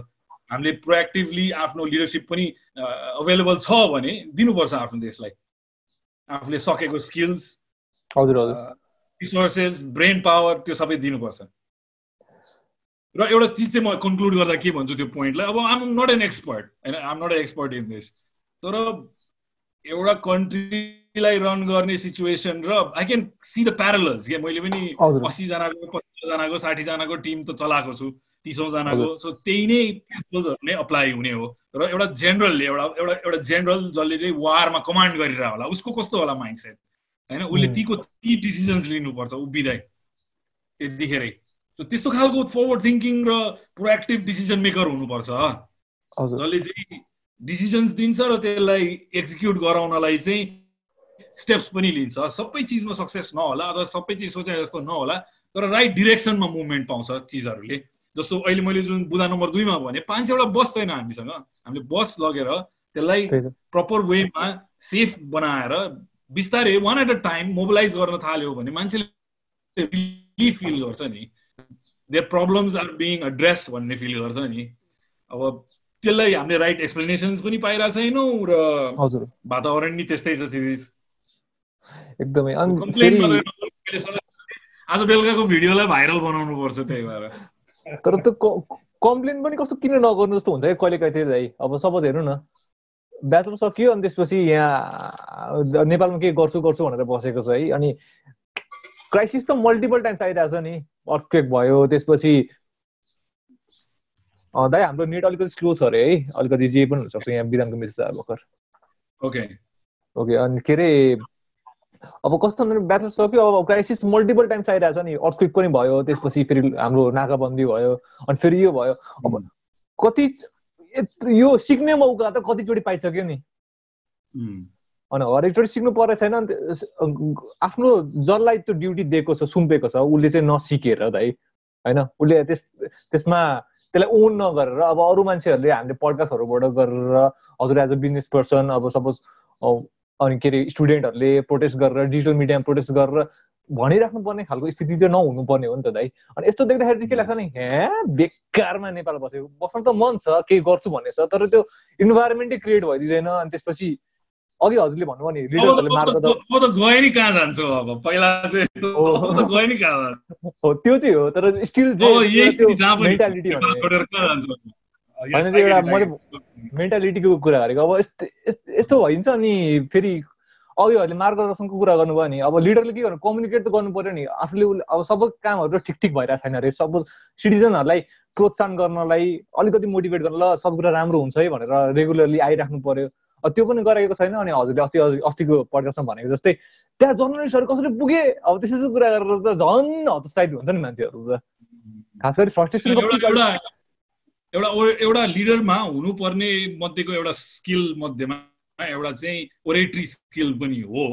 हामीले प्रोएक्टिभली आफ्नो लिडरसिप पनि अवेलेबल छ भने दिनुपर्छ आफ्नो देशलाई आफूले सकेको स्किल्स हजुर रिसोर्सेस ब्रेन पावर त्यो सबै दिनुपर्छ र एउटा चिज चाहिँ म कन्क्लुड गर्दा के भन्छु त्यो पोइन्टलाई अब आम नट एन एक्सपर्ट होइन I'm not an expert in this तर एउटा कन्ट्रीलाई रन गर्ने सिचुएसन र I can see the parallels के मैले पनि 80 जनाको 50 जनाको 60 जनाको टिम त चलाएको छु 30 जनाको सो त्यही नै प्रिन्सिपल्सहरू नै अप्लाई हुने हो र एउटा जेनरलले एउटा जेनरल जसले चाहिँ वारमा कमान्ड गरिरहेको होला उसको कस्तो होला माइन्डसेट होइन उसले ती डिसिजन्स लिनुपर्छ उभिँदै त्यतिखेरै त्यस्तो खालको फरवर्ड थिङ्किङ र प्रोएक्टिभ डिसिजन मेकर हुनुपर्छ जसले चाहिँ डिसिजन्स दिन्छ र त्यसलाई एक्जिक्युट गराउनलाई चाहिँ स्टेप्स पनि लिन्छ सबै चिजमा सक्सेस नहोला अथवा सबै चिज सोचे जस्तो नहोला तर राइट डिरेक्सनमा मुभमेन्ट पाउँछ चिजहरूले जस्तो अहिले मैले जुन बुदा नम्बर 2 मा भने 5 वटा बस छैन हामीसँग हामीले बस लगेर त्यसलाई प्रपर वेमा सेफ बनाएर बिस्तारै one at a time mobilise गर्न थाल्यो भने मान्छेले रिलिफ फिल गर्छ नि there problems are being addressed भन्ने फिल गर्छ नि अब त्यसलाई हामीले राइट एक्सप्लेनेसन्स पनि पाइरहेको छैनौँ र वातावरण नि त्यस्तै छ एकदमै आज बेलुकाको भिडियोलाई भाइरल बनाउनु पर्छ त्यही भएर तर त्यो कम्प्लेन पनि कस्तो किन नगर्नु जस्तो हुन्छ है कहिलेकाहीँ चाहिँ अब सपोज हेर्नु न ब्याचलर सकियो अनि त्यसपछि यहाँ नेपालमा के गर्छु भनेर बसेको छ है अनि क्राइसिस त मल्टिपल टाइम्स आइरहेछ नि अर्थक्वेक भयो त्यसपछि दाइ हाम्रो नेट अलिकति स्लो छ अरे है अलिकति जे पनि हुनसक्छ यहाँ बिरामको मेसेज आयो भर्खर ओके अनि के अरे अब कस्तो ब्याचलर सक्यो अब क्राइसिस मल्टिपल टाइम्स आइरहेछ नि अर्थक्वेक पनि भयो त्यसपछि फेरि हाम्रो नाकाबन्दी भयो अनि फेरि यो भयो अब कति यो सिक्ने मौका त कतिचोटि पाइसक्यो नि अनि हरेकचोटि सिक्नु परेको छैन आफ्नो जसलाई त्यो ड्युटी दिएको छ सुम्पेको छ उसले चाहिँ नसिकेर दाइ होइन उसले त्यसमा त्यसलाई ओन नगरेर अब अरू मान्छेहरूले हामीले पडकास्टहरूबाट गरेर हजुर एज अ बिजनेस पर्सन अब सपोज अनि के अरे स्टुडेन्टहरूले प्रोटेस्ट गरेर डिजिटल मिडियामा प्रोटेस्ट गरेर भनिराख्नु पर्ने खालको स्थिति त नहुनु पर्ने हो नि त दाइ अनि यस्तो देख्दाखेरि चाहिँ के लाग्छ नि बेकारमा नेपाल बस्न त मन छ केही गर्छु भन्ने छ तर त्यो इन्भाइरोमेन्टै क्रिएट भइदिँदैन अनि त्यसपछि अघि हजुरले भन्नुभयो नि लिडर्सहरूले मार्ग त गए नि कहाँ जान्छ अब पहिला चाहिँ गए नि कहाँ हो त्यो चाहिँ हो तर स्टिल मेन्टालिटी होइन त्यो एउटा मैले मेन्टालिटीको कुरा गरेको अब यस्तो भइन्छ अनि फेरि अघिहरूले मार्गदर्शनको कुरा गर्नुभयो नि अब लिडरले के गर्नु कम्युनिकेट त गर्नु पर्यो नि आफूले अब सबै कामहरू ठिक ठिक भइरहेको छैन अरे सब सिटिजनहरूलाई प्रोत्साहन गर्नलाई अलिकति मोटिभेट गर्न ल सब कुरा राम्रो हुन्छ है भनेर रेगुलरली आइराख्नु पर्यो त्यो पनि गरेको छैन अनि हजुरले अस्तिको पडकास्टमा भनेको जस्तै त्यहाँ जर्नलिस्टहरू कसरी पुगे अब त्यसै कुरा गरेर त झन् हतोत्साहित हुन्छ नि मान्छेहरू त खास गरी फ्रस्ट्रेसन एउटा लिडरमा हुनुपर्ने मध्येको एउटा स्किल मध्येमा एउटा चाहिँ ओरेटरी स्किल पनि हो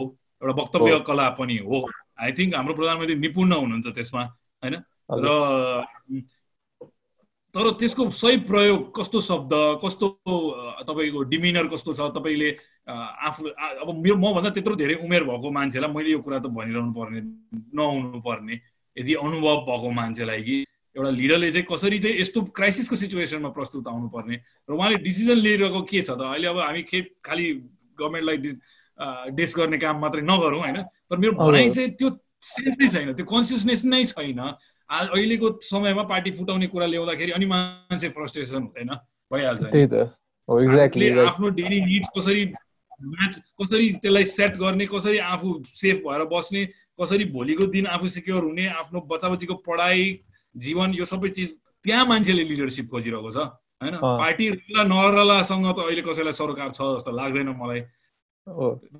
एउटा वक्तव्य कला पनि हो आई थिङ्क हाम्रो प्रधानमन्त्री निपुण हुनुहुन्छ त्यसमा हैन र तर त्यसको सही प्रयोग कस्तो शब्द कस्तो तपाईको डिमिनर कस्तो छ तपाईले आफू अब म भन्दा त्यत्रो धेरै उमेर भएको मान्छेलाई मैले यो कुरा त भनिरहनु पर्ने नहुनु पर्ने यदि अनुभव भएको मान्छेलाई कि एउटा लिडरले चाहिँ कसरी चाहिँ यस्तो क्राइसिसको सिचुएसनमा प्रस्तुत आउनु पर्ने र उहाँले डिसिजन लिइरहेको के छ त अहिले अब हामी खालि गभर्नमेन्टलाई डिस गर्ने काम मात्रै नगरौँ हैन तर मेरो भनाइ चाहिँ त्यो सेन्स नै छैन त्यो कन्सियसनेस नै छैन अहिलेको समयमा पार्टी फुटाउने कुरा ल्याउँदाखेरि अनि मान्छे फ्रस्ट्रेसन हुँदैन भइहाल्छ त्यही त हो एक्ज्याक्टली आफ्नो डेली निड कसरी त्यसलाई सेट गर्ने कसरी आफू सेफ भएर बस्ने कसरी भोलिको दिन आफू सिक्योर हुने आफ्नो बच्चाबच्चीको पढाइ जीवन यो सबै चिज त्यहाँ मान्छेले लिडरसिप खोजिरहेको छ हैन पार्टी नरलासँग त अहिले कसैलाई सरकार छ जस्तो लाग्दैन मलाई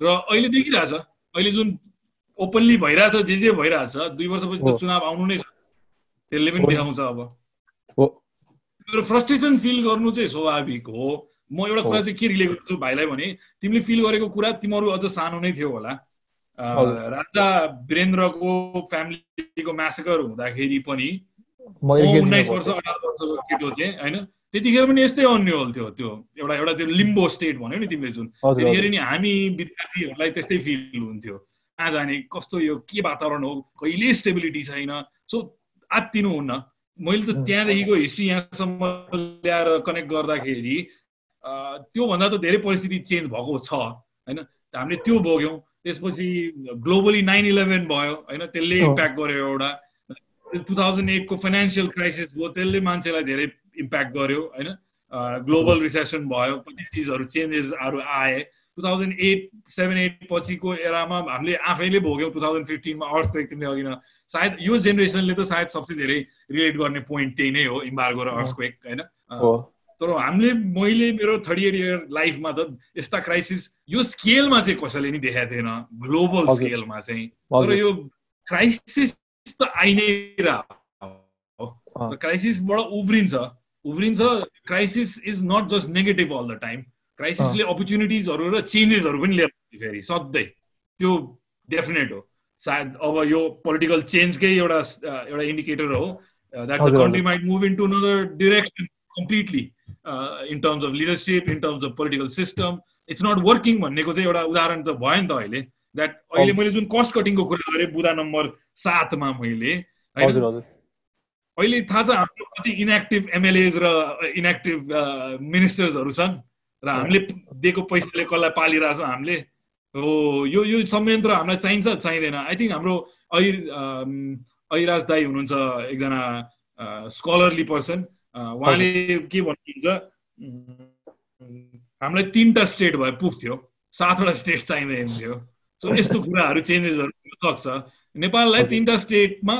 र अहिले देखिरहेछ अहिले जुन ओपनली भइरहेछ जे भइरहेछ 2 वर्षपछि त चुनाव आउनु नै छ त्यसले पनि देखाउँछ अब तर फ्रस्ट्रेसन फिल गर्नु चाहिँ स्वाभाविक हो म एउटा कुरा चाहिँ के रिलेट गर्छु भाइलाई भने तिमीले फिल गरेको कुरा तिमीहरू अझ सानो नै थियो होला राजा वीरेन्द्रको फ्यामिलीको म्यासेकर हुँदाखेरि पनि 19 वर्ष 18 वर्षको केटो थिएँ हैन त्यतिखेर पनि यस्तै अन्यल थियो त्यो एउटा त्यो लिम्बो स्टेट भन्यो नि तिमीले जुन त्यतिखेर नि हामी विद्यार्थीहरूलाई त्यस्तै फिल हुन्थ्यो कहाँ जाने कस्तो यो के वातावरण हो कहिले स्टेबिलिटी छैन सो आत्तिनु हुन्न मैले त त्यहाँदेखिको हिस्ट्री यहाँसम्म ल्याएर कनेक्ट गर्दाखेरि त्योभन्दा त धेरै परिस्थिति चेन्ज भएको छ हैन हामीले त्यो भोग्यौँ त्यसपछि ग्लोबली 9/11 भयो हैन त्यसले इम्प्याक्ट गर्यो एउटा 2008 को फाइनान्शियल क्राइसिस भयो त्यसले मान्छेलाई धेरै इम्प्याक्ट गर्यो हैन ग्लोबल रिसेसन भयो कति चिजहरू चेन्जेसहरू आए 2008-7-8 पछिको एरामा हामीले आफैले भोग्यौँ 2015 मा अर्थक्वेक तिमीले अघि न सायद यो जेनेरेसनले त सायद सबसे धेरै रिलेट गर्ने पोइन्ट त्यही नै हो इम्बार्गो र अर्थक्वेक हैन तर मैले मेरो 38 इयर लाइफमा त यस्ता क्राइसिस यो स्केलमा चाहिँ कसैले नि देखाएको थिएन ग्लोबल स्केलमा चाहिँ तर यो क्राइसिस त आइ नै रह्यो क्राइसिसबाट उब्रिन्छ crisis is not just negative all the time क्राइसिसले अपर्च्युनिटिजहरू र चेन्जेसहरू पनि ल्याउँछ फेरि सधैँ त्यो डेफिनेट हो सायद अब यो पोलिटिकल चेन्जकै एउटा इन्डिकेटर हो that the country might move into another direction completely in terms of leadership in terms of political system it's not working भन्नेको चाहिँ एउटा उदाहरण त भयो नि त अहिले द्याट अहिले मैले जुन कस्ट कटिङको कुरा गरेँ बुदा नम्बर 7 मा मैले अहिले थाहा छ हाम्रो कति इनएक्टिभ एमएलएज र इनएक्टिभ मिनिस्टर्सहरू छन् र हामीले दिएको पैसाले कसलाई पालिरहेछौँ हामीले हो यो संयन्त्र हामीलाई चाहिन्छ चाहिँदैन आई थिङ्क हाम्रो ऐराज दाई हुनुहुन्छ एकजना स्कलरली पर्सन उहाँले के भन्नुहुन्छ हामीलाई 3टा स्टेट भए पुग्थ्यो 7वटा स्टेट चाहिँदैन थियो सो यस्तो कुराहरू चेन्जेसहरू हुन सक्छ नेपाललाई 3टा स्टेटमा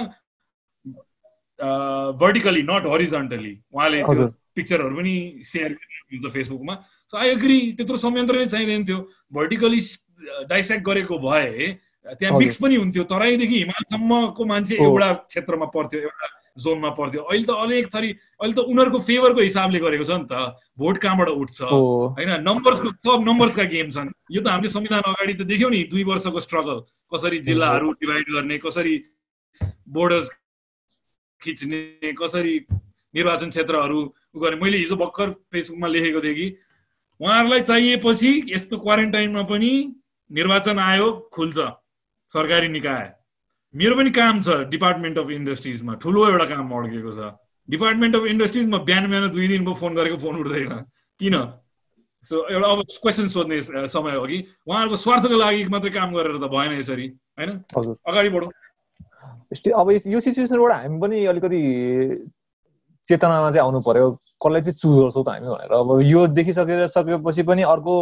भर्टिकली नट हरिजन्टली उहाँले त्यो पिक्चरहरू पनि सेयर गर्नुहुन्छ फेसबुकमा सो आई एग्री त्यत्रो संयन्त्र नै चाहिँदैन थियो भर्टिकली डाइसेक्ट गरेको भए त्यहाँ मिक्स पनि हुन्थ्यो तराईदेखि हिमालसम्मको मान्छे एउटा क्षेत्रमा पर्थ्यो एउटा जोनमा पर्थ्यो अहिले त अनेक थरी अहिले त उनीहरूको फेभरको हिसाबले गरेको छ नि त भोट कहाँबाट उठ्छ हैन सब नम्बर्सका गेम छन् यो त हामीले संविधान अगाडि त देख्यौँ नि 2 वर्षको स्ट्रगल कसरी जिल्लाहरू डिभाइड गर्ने कसरी बोर्डर्स खिच्ने कसरी निर्वाचन क्षेत्रहरू गर्ने मैले हिजो भर्खर फेसबुकमा लेखेको थिएँ कि उहाँहरूलाई चाहिएपछि यस्तो क्वारेन्टाइनमा पनि निर्वाचन आयोग खुल्छ सरकारी निकाय मेरो पनि काम छ डिपार्टमेन्ट अफ इन्डस्ट्रिजमा ठुलो एउटा काम अड्केको छ डिपार्टमेन्ट अफ इन्डस्ट्रिजमा बिहान 2 दिनको फोन गरेको फोन उठ्दैन किन सो एउटा अब क्वेसन सोध्ने समय हो कि उहाँहरूको स्वार्थको लागि मात्रै काम गरेर त भएन यसरी हैन अगाडि बढौँ अब यो सिचुएसनबाट हामी पनि अलिकति चेतनामा चाहिँ आउनु पर्यो कसलाई चाहिँ चुज गर्छौँ त हामी भनेर। अब यो देखिसकेपछि पनि अर्को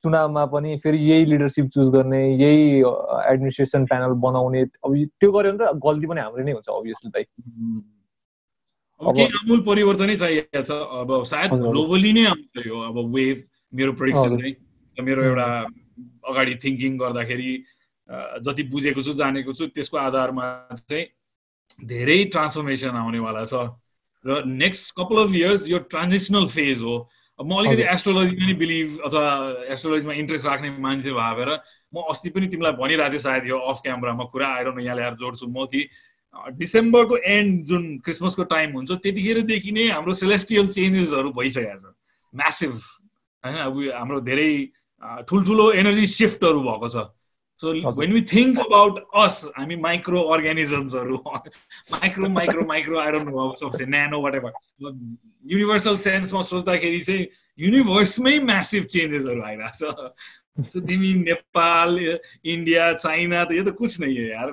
चुनावमा पनि फेरि यही लिडरसिप चुज गर्ने, यही एडमिनिस्ट्रेसन प्यानल बनाउने, अब त्यो गर्यो भने त गल्ती पनि हाम्रो नै हुन्छ अभियसली दाइ। अब केही आमूल परिवर्तनै चाहिएको छ। अब सायद ग्लोबली नै आउँछ यो अब वेभ, मेरो प्रेडिक्सन चाहिँ, मेरो एउटा अगाडि थिङ्किङ गर्दाखेरि जति बुझेको छु जानेको छु त्यसको आधारमा चाहिँ धेरै ट्रान्सफर्मेसन आउनेवाला छ र नेक्स्ट कपाल अफ इयर्स यो ट्रान्जिसनल फेज हो। म अलिकति एस्ट्रोलोजीमा नि बिलिभ अथवा एस्ट्रोलोजीमा इन्ट्रेस्ट राख्ने मान्छे भएर म अस्ति पनि तिमीलाई भनिरहेको थिएँ सायद यो अफ क्यामरामा कुरा, आएर यहाँ ल्याएर जोड्छु म कि डिसेम्बरको एन्ड जुन क्रिसमसको टाइम हुन्छ त्यतिखेरदेखि नै हाम्रो सेलेस्टियल चेन्जेसहरू भइसकेको छ, म्यासिभ होइन। अब हाम्रो धेरै ठुल्ठुलो एनर्जी सिफ्टहरू भएको छ। So when we think about us, हामी माइक्रो अर्गानिजम्सहरू, micro I don't know how to say, nano whatever, universal सेन्समा सोच्दाखेरि चाहिँ युनिभर्समै म्यासिभ चेन्जेसहरू आइरहेको छ। सो तिमी नेपाल, इन्डिया, चाइना त यो त कुछ नै हो यार।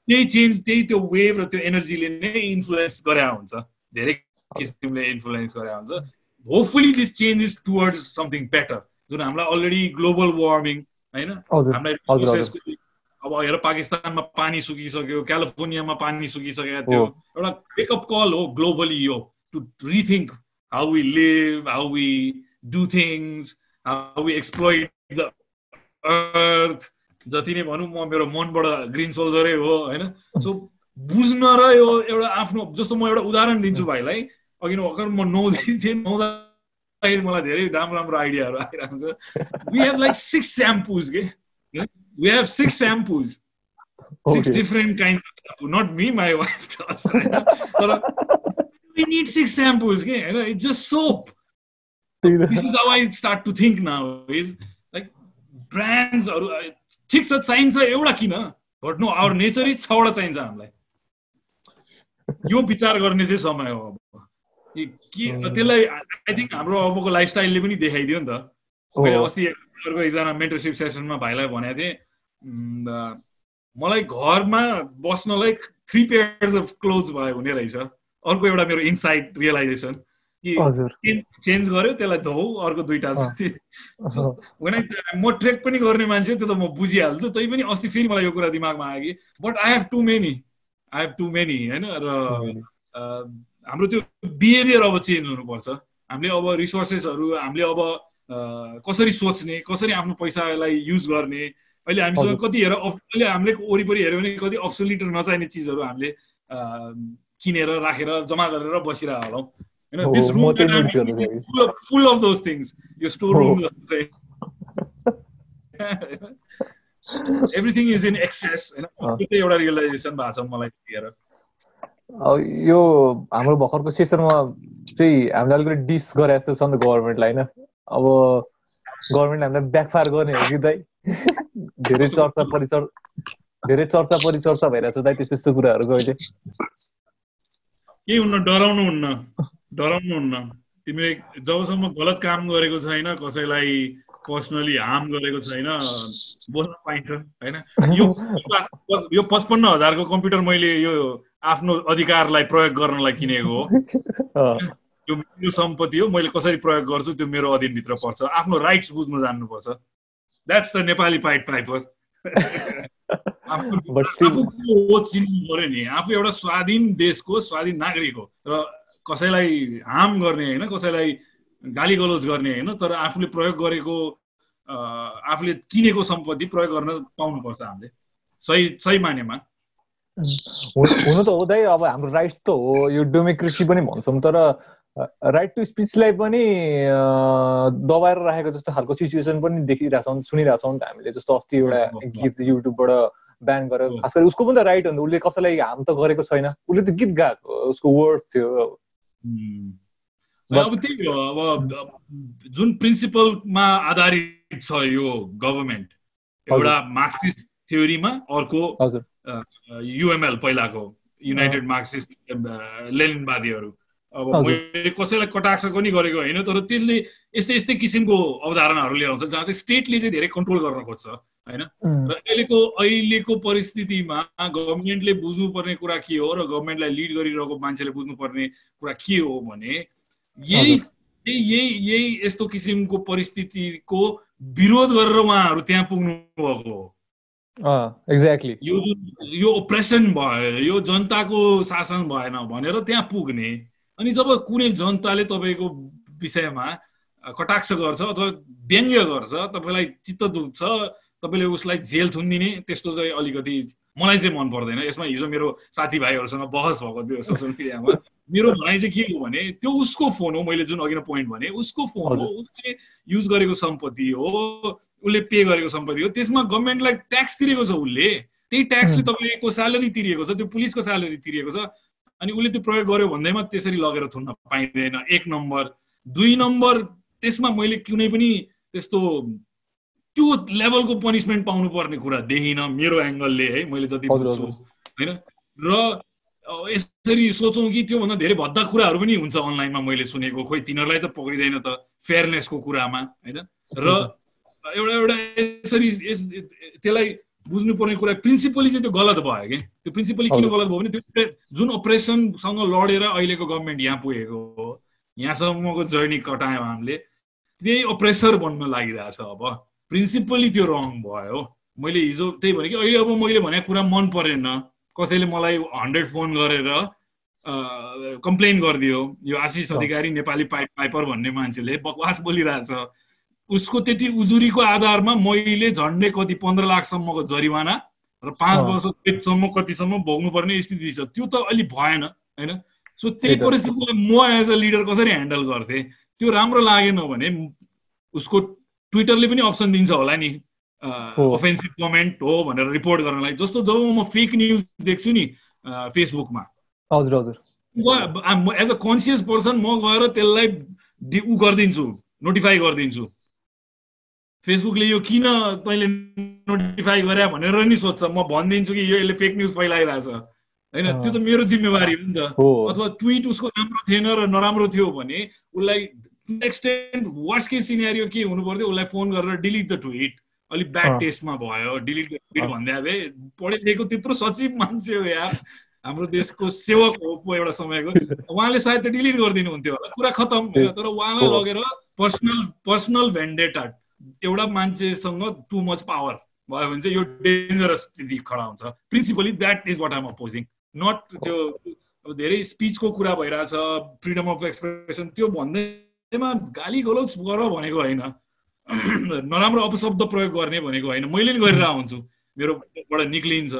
त्यही चेन्ज, त्यही त्यो वेभ र त्यो एनर्जीले नै इन्फ्लुएन्स गरे हुन्छ, धेरै किसिमले इन्फ्लुएन्स गरे हुन्छ। Hopefully this change is towards something better. जुन हामीलाई अलरेडी ग्लोबल वार्मिङ होइन, हामीलाई अब हेर पाकिस्तानमा पानी सुकिसक्यो, क्यालिफोर्नियामा पानी सुकिसकेको थियो, एउटा वेकअप कल हो ग्लोबली यो to rethink how we live, how we do things, how we exploit the earth. जति नै भनौँ म मेरो मनबाट ग्रिन सोल्जरै हो होइन। सो बुझ्न र यो एउटा आफ्नो, जस्तो म एउटा उदाहरण दिन्छु भाइलाई, अघि भर्खर म नुहाउँदै थिएँ, नुहाउँदाखेरि मलाई धेरै राम्रो राम्रो आइडियाहरू आइरहेको छ। वी हेभ लाइक 6 shampoos के, we have 6 shampoos, 6 different kinds of shampoo. Not me, my wife does. But we need 6 shampoos ke, it's just soap. This is how I start to think now, is like brands or ठीक छ चाहिन्छ एउटा किन, but no, our nature is 6 वटा चाहिन्छ हामीलाई। यो विचार गर्ने चाहिँ समय हो अब के त्यसलाई। आई थिंक हाम्रो अबको लाइफस्टाइलले पनि देखाइदियो नि त। मैले अस्ति एकजना मेन्टरशिप सेसनमा भाइलाई भनेको थिएँ, मलाई घरमा बस्नलाई 3 pairs of clothes भयो हुने रहेछ। अर्को एउटा मेरो इनसाइट रियलाइजेसन कि चेन्ज गर्यो त्यसलाई धो, अर्को 2टा छ। म ट्रेक पनि गर्ने मान्छे, त्यो त म बुझिहाल्छु। तै पनि अस्ति फेरि मलाई यो कुरा दिमागमा आयो कि but I have too many होइन। र हाम्रो त्यो बिहेभियर अब चेन्ज हुनुपर्छ। हामीले अब रिसोर्सेसहरू, हामीले अब कसरी सोच्ने, कसरी आफ्नो पैसालाई युज गर्ने। अहिले हामीसँग कति हेर, अहिले हामीले वरिपरि हेऱ्यो भने कति अब्सोल्युट नचाहिने चिजहरू हामीले किनेर राखेर जम्मा गरेर बसिरह होलाउ होइन। This room full of those things, यो स्टोर रुम चाहिँ एभ्रिथिङ इज इन एक्सेस होइन। त्यो एउटा रियलाइजेसन भएको छ मलाई हेरेर। यो हाम्रो भर्खरको सेसनमा चाहिँ हामीले अलिकति डिस गरे जस्तो छ नि त गभर्मेन्टलाई होइन। अब गभर्मेन्ट हामीलाई ब्याकफायर गर्ने हो कि दाइ? धेरै चर्चा परिचर्चा भइरहेछ दाइ त्यस्तो त्यस्तो कुराहरूको। अहिले केही हुन्न, डराउनु हुन्न। तिमीले जबसम्म गलत काम गरेको छैन, कसैलाई पर्सनली हार्म गरेको छैन, बोल्न पाइन्छ होइन। यो 55,000 को कम्प्युटर मैले यो आफ्नो अधिकारलाई प्रयोग गर्नलाई किनेको हो। यो मेरो सम्पत्ति हो, मैले कसरी प्रयोग गर्छु त्यो मेरो अधीनभित्र पर्छ। आफ्नो राइट्स बुझ्नु जान्नुपर्छ। That's the Nepali point Piper. आफू चिन्नु पर्यो नि, आफू एउटा स्वाधीन देशको स्वाधीन नागरिक हो र कसैलाई हार्म गर्ने होइन, कसैलाई गाली गलोज गर्ने होइन, तर आफूले प्रयोग गरेको, आफूले किनेको सम्पत्ति प्रयोग गर्न पाउनुपर्छ हामीले सही मानेमा। हुनु त हो दाइ, अब हाम्रो राइट्स त हो, यो डेमोक्रेसी पनि भन्छौँ, तर राइट टु स्पिचलाई पनि दबाएर राखेको जस्तो खालको सिचुएसन पनि देखिरहेछौँ, सुनिरहेछौँ नि त हामीले। जस्तो अस्ति एउटा गीत युट्युबबाट ब्यान गरेर, खास गरी उसको पनि त राइट हो नि, उसले कसैलाई हार्म त गरेको छैन, उसले त गीत गाएको, उसको वर्ड थियो। अब त्यही हो, अब जुन प्रिन्सिपलमा आधारित छ यो गभर्मेन्ट, एउटा मार्क्सिस्ट थ्योरीमा, अर्को युएमएल पहिलाको युनाइटेड मार्क्सिस्ट लेनिनवादीहरू। अब मैले कसैलाई कटाक्ष पनि गरेको होइन, तर त्यसले यस्तै किसिमको अवधारणाहरू लिएर आउँछ जहाँ चाहिँ स्टेटले चाहिँ धेरै कन्ट्रोल गर्न खोज्छ। हैन। र अहिलेको परिस्थितिमा गभर्मेन्टले बुझ्नुपर्ने कुरा के हो र गभर्मेन्टलाई लिड गरिरहेको मान्छेले बुझ्नुपर्ने कुरा के हो भने यही यस्तो किसिमको परिस्थितिको विरोध गरेर उहाँहरू त्यहाँ पुग्नु भएको हो। एक्ज्याक्टली यो ओप्रेसन भयो, यो जनताको शासन भएन भनेर त्यहाँ पुग्ने। अनि जब कुनै जनताले तपाईँको विषयमा कटाक्ष गर्छ अथवा व्यङ्ग्य गर्छ, तपाईँलाई चित्त दुख्छ, तपाईँले उसलाई जेल थुनिदिने, त्यस्तो चाहिँ अलिकति मलाई चाहिँ मन पर्दैन। यसमा हिजो मेरो साथीभाइहरूसँग बहस भएको थियो सोसियल मिडियामा। मेरो भनाइ चाहिँ के हो भने त्यो उसको फोन हो, मैले जुन अघि नै पोइन्ट भने उसको फोन हो, उसले युज गरेको सम्पत्ति हो, उसले पे गरेको सम्पत्ति हो, त्यसमा गभर्मेन्टलाई ट्याक्स तिरेको छ उसले, त्यही ट्याक्सले तपाईँको स्यालेरी तिरेको छ, त्यो पुलिसको स्यालेरी तिरेको छ। अनि उसले त्यो प्रयोग गर्यो भन्दैमा त्यसरी लगेर थुन्न पाइँदैन, एक नम्बर। दुई नम्बर, त्यसमा मैले कुनै पनि त्यस्तो त्यो लेभलको पनिसमेन्ट पाउनु पर्ने कुरा देखिनँ मेरो एङ्गलले है, मैले जति बुझ्छु होइन। र यसरी सोचौँ कि त्योभन्दा धेरै भद्दा कुराहरू पनि हुन्छ अनलाइनमा मैले सुनेको, खोइ तिनीहरूलाई त पक्रिँदैन त फेयरनेसको कुरामा होइन। र एउटा यसरी त्यसलाई बुझ्नुपर्ने कुरा प्रिन्सिपली चाहिँ त्यो गलत भयो कि। त्यो प्रिन्सिपली किन गलत भयो भने त्यो जुन अपरेसनसँग लडेर अहिलेको गभर्मेन्ट यहाँ पुगेको हो, यहाँसम्मको जर्नी कटायौँ हामीले, त्यही अप्रेसर बन्न लागिरहेछ। अब प्रिन्सिपली त्यो रङ भयो। मैले हिजो त्यही भने कि अहिले अब मैले भनेको कुरा मन परेन, कसैले मलाई 100 फोन गरेर कम्प्लेन गरिदियो, यो आशिष अधिकारी नेपाली पाइपर भन्ने मान्छेले बकवास बोलिरहेछ, उसको त्यति उजुरीको आधारमा मैले झन्डै कति 15 लाखसम्मको जरिवाना र 5 वर्ष जेलसम्म कतिसम्म भोग्नुपर्ने स्थिति छ। त्यो त अलि भएन होइन। सो त्यही परिस्थितिलाई म एज अ लिडर कसरी ह्यान्डल गर्थेँ, त्यो राम्रो लागेन भने उसको ट्विटरले पनि अप्सन दिन्छ होला नि, अफेन्सिभ कमेन्ट हो भनेर रिपोर्ट गर्नलाई। जस्तो जब म फेक न्युज देख्छु नि फेसबुकमा, एज अ कन्सियस पर्सन म गएर त्यसलाई गरिदिन्छु, नोटिफाई गरिदिन्छु। फेसबुकले यो किन तैँले नोटिफाई गरे भनेर नि सोध्छ, म भनिदिन्छु कि यो यसले फेक न्युज फैलाइरहेछ होइन। त्यो त मेरो जिम्मेवारी हो नि त। अथवा ट्विट उसको राम्रो थिएन र नराम्रो थियो भने उसलाई एक्सटेन्ड वर्स्ट केस सिनेरियो के हुनु पर्थ्यो, उसलाई फोन गरेर डिलिट द ट्विट, अलिक ब्याड टेस्टमा भयो डिलिट द ट्विट भन्दै अब पढे लेखेको त्यत्रो सचिव मान्छे हो यार, हाम्रो देशको सेवक हो एउटा समयको, उहाँले सायद त डिलिट गरिदिनु हुन्थ्यो होला, कुरा खतम होइन। तर उहाँलाई लगेर पर्सनल भेन्डेटा, एउटा मान्छेसँग टु मच पावर भयो भने चाहिँ यो डेन्जरस स्थिति खडा हुन्छ। Principally that is what I'm opposing, not त्यो अब धेरै स्पिचको कुरा भइरहेछ, फ्रिडम अफ एक्सप्रेसन, त्यो भन्दैमा गाली गलौज गर भनेको होइन, नराम्रो अपशब्द प्रयोग गर्ने भनेको होइन, मैले नि गरिरहेको हुन्छु, मेरोबाट निक्लिन्छ।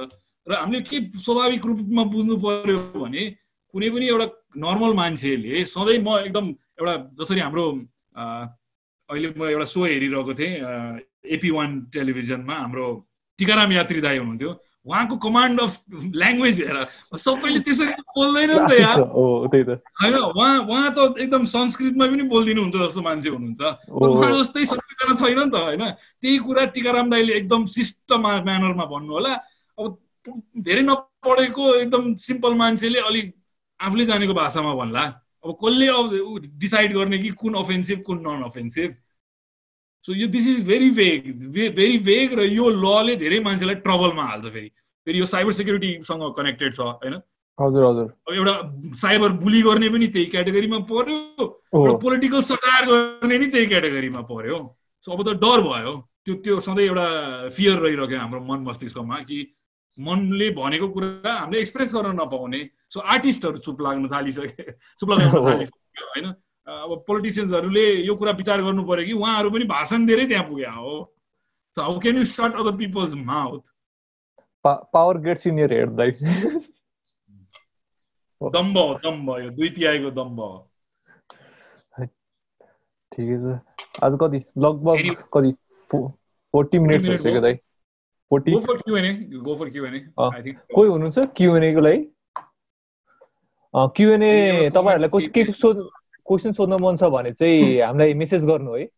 र हामीले के स्वाभाविक रूपमा बुझ्नु पर्यो भने कुनै पनि एउटा नर्मल मान्छेले सधैँ, म एकदम एउटा जसरी हाम्रो अहिले म एउटा सो हेरिरहेको थिएँ AP1 टेलिभिजनमा, हाम्रो टिकाराम यात्री दाई हुनुहुन्थ्यो, उहाँको कमान्ड अफ ल्याङ्ग्वेज हेर, सबैले त्यसरी बोल्दैन नि त यार होइन। उहाँ त एकदम संस्कृतमा पनि बोलिदिनुहुन्छ जस्तो मान्छे हुनुहुन्छ, उहाँ जस्तै सबैजना छैन नि त होइन। त्यही कुरा टिकाराम दाईले एकदम शिष्ट म्यानरमा भन्नु होला। अब धेरै नपढेको एकदम सिम्पल मान्छेले अलिक आफूले जानेको भाषामा भन्ला, अब कसले अब डिसाइड गर्ने कि कुन अफेन्सिभ कुन नन अफेन्सिभ। सो यो दिस इज भेरी भेग र यो लले धेरै मान्छेलाई ट्रबलमा हाल्छ। फेरि यो साइबर सेक्युरिटीसँग कनेक्टेड छ होइन। एउटा साइबर बुली गर्ने पनि त्यही क्याटेगोरीमा पर्यो, एउटा पोलिटिकल सटायर गर्ने पनि त्यही क्याटेगोरीमा पर्यो। सो अब त डर भयो, त्यो सधैँ एउटा फियर रहिरह्यो हाम्रो मन मस्तिष्कमा कि मनले भनेको कुरा हामीले एक्सप्रेस गर्न नपाउने। सो आर्टिस्टहरू चुप लगाउन थालिसक्यो होइन। अब पोलिटिसियन्सहरूले यो कुरा विचार गर्नु पर्यो कि उहाँहरू पनि भाषण दिएरै त्यहाँ पुगे हो। So how can you shut other people's mouth? Power gets in your head दाइ। दम्ब हो, दम्ब, यो 2/3 दम्ब हो। ठिकै छ। आज कति लगभग कति 40 मिनट्स भइसक्यो दाइ। 40 go for Q&A I think. कोही हुनुहुन्छ Q&A को लागि? Q&A तपाईहरुलाई के क्वेशन सोध्न मन छ भने चाहिँ हामीलाई मेसेज गर्नु है,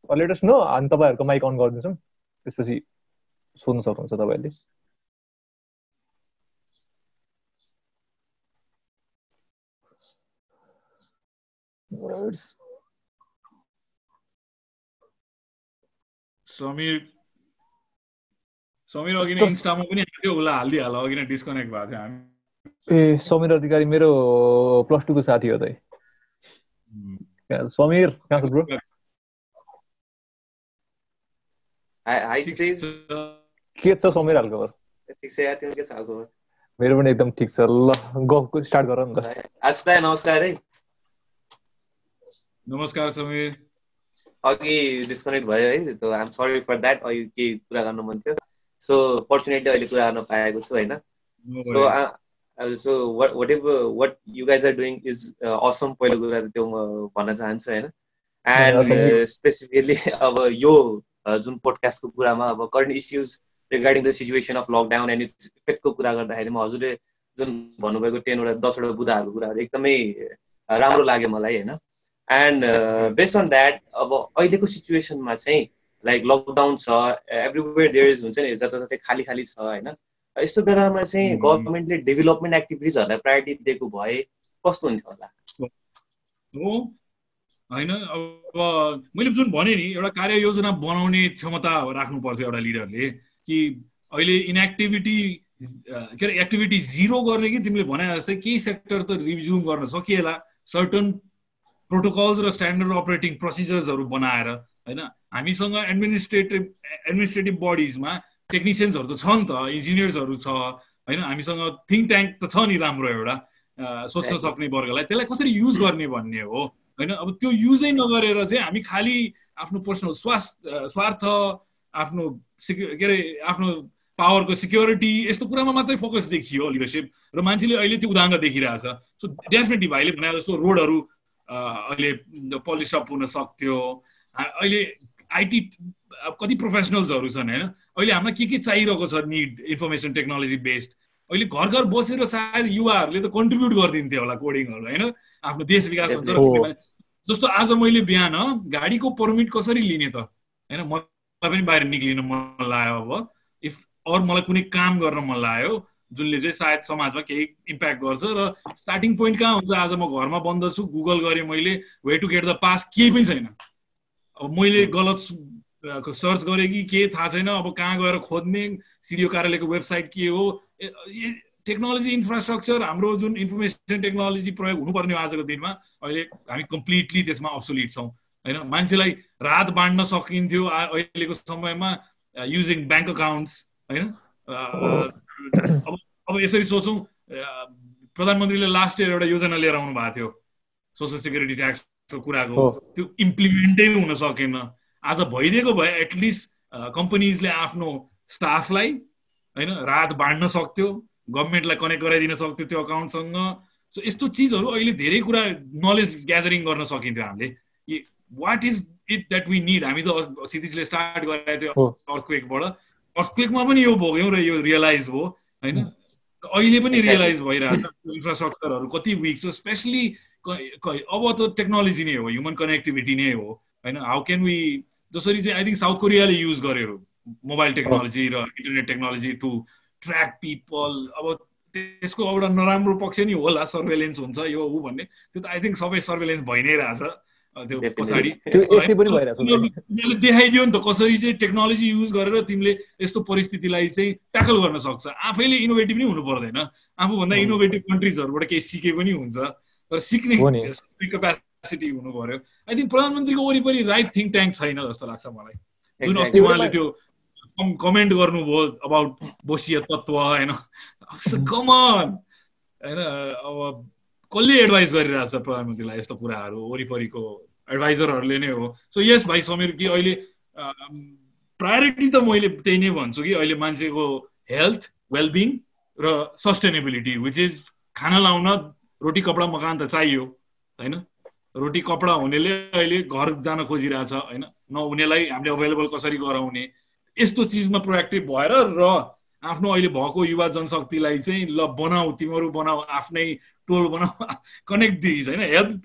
लेट अस नो, अनि तपाईहरुको माइक अन गर्दिन्छौँ, त्यसपछि सोध्न सक्नुहुन्छ तपाईहरुले। समीर समीर अघि नै इन्स्टामा पनि हाल्यो उसलाई हालिदिइहाल अघि नै डिस्कनेक्ट भएको थियो हामी ए समीर अधिकारी मेरो +2 को साथी हो त समीर कहाँ छ ब्रो हाई स्टेज के छ समीर हालको ठिक छ यार तिम्रो के छ हालको मेरो पनि एकदम ठिक छ ल गफ स्टार्ट गर न त आस्था नमस्कार है नमस्कार समीर अघि डिस्कनेक्ट भयो है त I am sorry for that अघि के कुरा गर्न मन थियो सो फर्चुनेटली अहिले कुरा गर्न पाएको छु हैन so what you guys are doing is awesome पहिलो कुरा त त्यो म भन्न चाहन्छु हैन एन्ड स्पेसिफिकली अब यो जुन पोडकास्टको कुरामा अब current issues regarding the situation of lockdown and its इफेक्टको कुरा गर्दाखेरि म हजुरले जुन भन्नुभएको 10 वटा 10 वटा बुदाहरूको कुराहरू एकदमै राम्रो लाग्यो मलाई हैन एन्ड बेस्ड अन दैट अब अहिलेको सिचुएसनमा चाहिँ लाइक लकडाउन छ एभ्रीवेयर देयर इज हुन्छ नि जताततै खाली खाली छ हैन यस्तो बेलामा चाहिँ गभर्नमेन्टले डेभलपमेन्ट एक्टिभिटिजहरुलाई प्रायोरिटी दिएको भए कस्तो हुन्थ्यो होला हो हैन अब मैले जुन भने नि एउटा कार्ययोजना बनाउने क्षमता राख्नु पर्छ एउटा लिडरले कि अहिले इनएक्टिभिटी के अरे एक्टिभिटी जिरो गर्ने कि तिमीले भने जस्तै केही सेक्टर त रिज्युम गर्न सकिएला सर्टन प्रोटोकल्स र स्ट्यान्डर्ड अपरेटिङ प्रोसिजर्सहरु बनाएर हैन हामीसँग एडमिनिस्ट्रेटिभ बडीजमा टेक्निशियन्सहरु त छ नि त इन्जिनियर्सहरु छ हैन हामीसँग थिङ्क ट्याङ्क त छ नि राम्रो एउटा सोच्न सक्ने वर्गलाई त्यसलाई कसरी युज गर्ने भन्ने हो हैन अब त्यो युजै नगरेर चाहिँ हामी खाली आफ्नो पर्सनल स्वार्थ आफ्नो के अरे आफ्नो पावरको सिक्योरिटी यस्तो कुरामा मात्रै फोकस देखियो लिडरशिप र मान्छेले अहिले त्यो उदाहरण देखिरहेछ सो डेफिनेटली भाइले भने जस्तो रोडहरु अहिले पलिस अप हुन सक्थ्यो अहिले आईटी कति प्रोफेसनल्सहरु छन् हैन अहिले हामीलाई के चाहिरहेको छ निड इन्फर्मेसन टेक्नोलोजी बेस्ड अहिले घर घर बसेर सायद युवाहरुले त कन्ट्रिब्युट गर्दिन्थे होला कोडिङहरु हैन आफ्नो देश विकास हुन्छ जस्तो आज मैले बिहान गाडीको परमिट कसरी लिने त हैन मलाई पनि बाहिर निक्लिन मन लाग्यो अब इफ और मलाई कुनै काम गर्न मन लाग्यो जुनले चाहिँ सायद समाजमा केही इम्प्याक्ट गर्छ र स्टार्टिङ पोइन्ट कहाँ हुन्छ आज म घरमा बन्द छु गुगल गरे मैले way to get the pass केही पनि छैन अब मैले गलत सर्च गरे कि के थाहा छैन अब कहाँ गएर खोज्ने सिडिओ कार्यालयको वेबसाइट के हो टेक्नोलोजी इन्फ्रास्ट्रक्चर हाम्रो जुन इन्फर्मेसन टेक्नोलोजी प्रयोग हुनुपर्ने आजको दिनमा अहिले हामी कम्प्लिटली त्यसमा अब्सोलिट छौं हैन मान्छेलाई रात बाँड्न सकिन्थ्यो अहिलेको समयमा युजिङ बैंक अकाउन्ट्स हैन अब यसरी सोचौं प्रधानमन्त्रीले लास्ट इयर एउटा योजना लिएर आउनु भएको थियो सोशल सिक्युरिटी ट्याक्सको कुराको त्यो इम्प्लिमेन्टै हुन सकेन आज भइदिएको भए एटलिस्ट कम्पनीजले आफ्नो स्टाफलाई हैन रात बाँड्न सक्थ्यो गभर्नमेन्टलाई कनेक्ट गराइदिन सक्थ्यो त्यो अकाउन्टसँग सो यस्तो चीजहरु अहिले धेरै कुरा नलेज ग्यादरिङ गर्न सकिन्थ्यो हामीले what is it that we need हामी त क्षितिजले स्टार्ट गराएको थियो अर्थक्वेकबाट अर्थक्वेकमा पनि यो भोग्यौं र यो रियलाइज भयो हैन अहिले पनि रियलाइज भइरहेछ इन्फ्रास्ट्रक्चरहरु कति वीक छ स्पेशली अब त टेक्नोलोजी नै हो ह्युमन कनेक्टिभिटी नै हो हैन हाउ क्यान वी जसरी चाहिँ आई थिंक साउथ कोरियाले युज गर्यो मोबाइल टेक्नोलोजी र internet technology to track people अब त्यसको एउटा नराम्रो पक्ष नि होला सर्वेलेन्स हुन्छ यो उ भन्ने त्यो त आई थिंक सबै सर्वेलेन्स भइ नै रहेछ त्यो पछाडी तिमीले देखाइदियो नि त कसरी चाहिँ टेक्नोलोजी युज गरेर तिमीले यस्तो परिस्थितिलाई चाहिँ ट्याकल गर्न सक्छ आफैले इनोभेटिभ नै हुनु पर्दैन आफूभन्दा इनोभेटिभ कन्ट्रीजहरुबाट केही सिके पनि हुन्छ तर सिक्ने क्यापेसिटी हुनु पर्यो आई थिंक प्रधानमन्त्रीको वरिपरि राइट थिङ्क ट्याङ्क छैन जस्तो लाग्छ मलाई जुन अस्ति उहाँले त्यो कमेन्ट गर्नुभयो अबाउट बोसिया तत्व हैन कम अन हैन अब कसले एडभाइस गरिरहेछ प्रधानमन्त्रीलाई यस्तो कुराहरु वरिपरिको एडभाइजरहरुले नै हो सो यस भाइ समीर कि अहिले प्रायोरिटी त मैले त्यही नै भन्छु कि अहिले मान्छेको हेल्थ वेलबिङ र सस्टेनेबिलिटी व्हिच इज खाना लाउन रोटी कपडा मकान त चाहियो हैन रोटी कपडा हुनेले अहिले घर जान खोजिरहेछ हैन नहुनेलाई हामीले अवेलेबल कसरी गराउने यस्तो चीजमा प्रोएक्टिभ भएर र आफ्नो अहिले भएको युवा जनशक्तिलाई चाहिँ ल बनाऊ तिमीहरु बनाऊ आफ्नै टोल बनाऊ कनेक्ट दिस हैन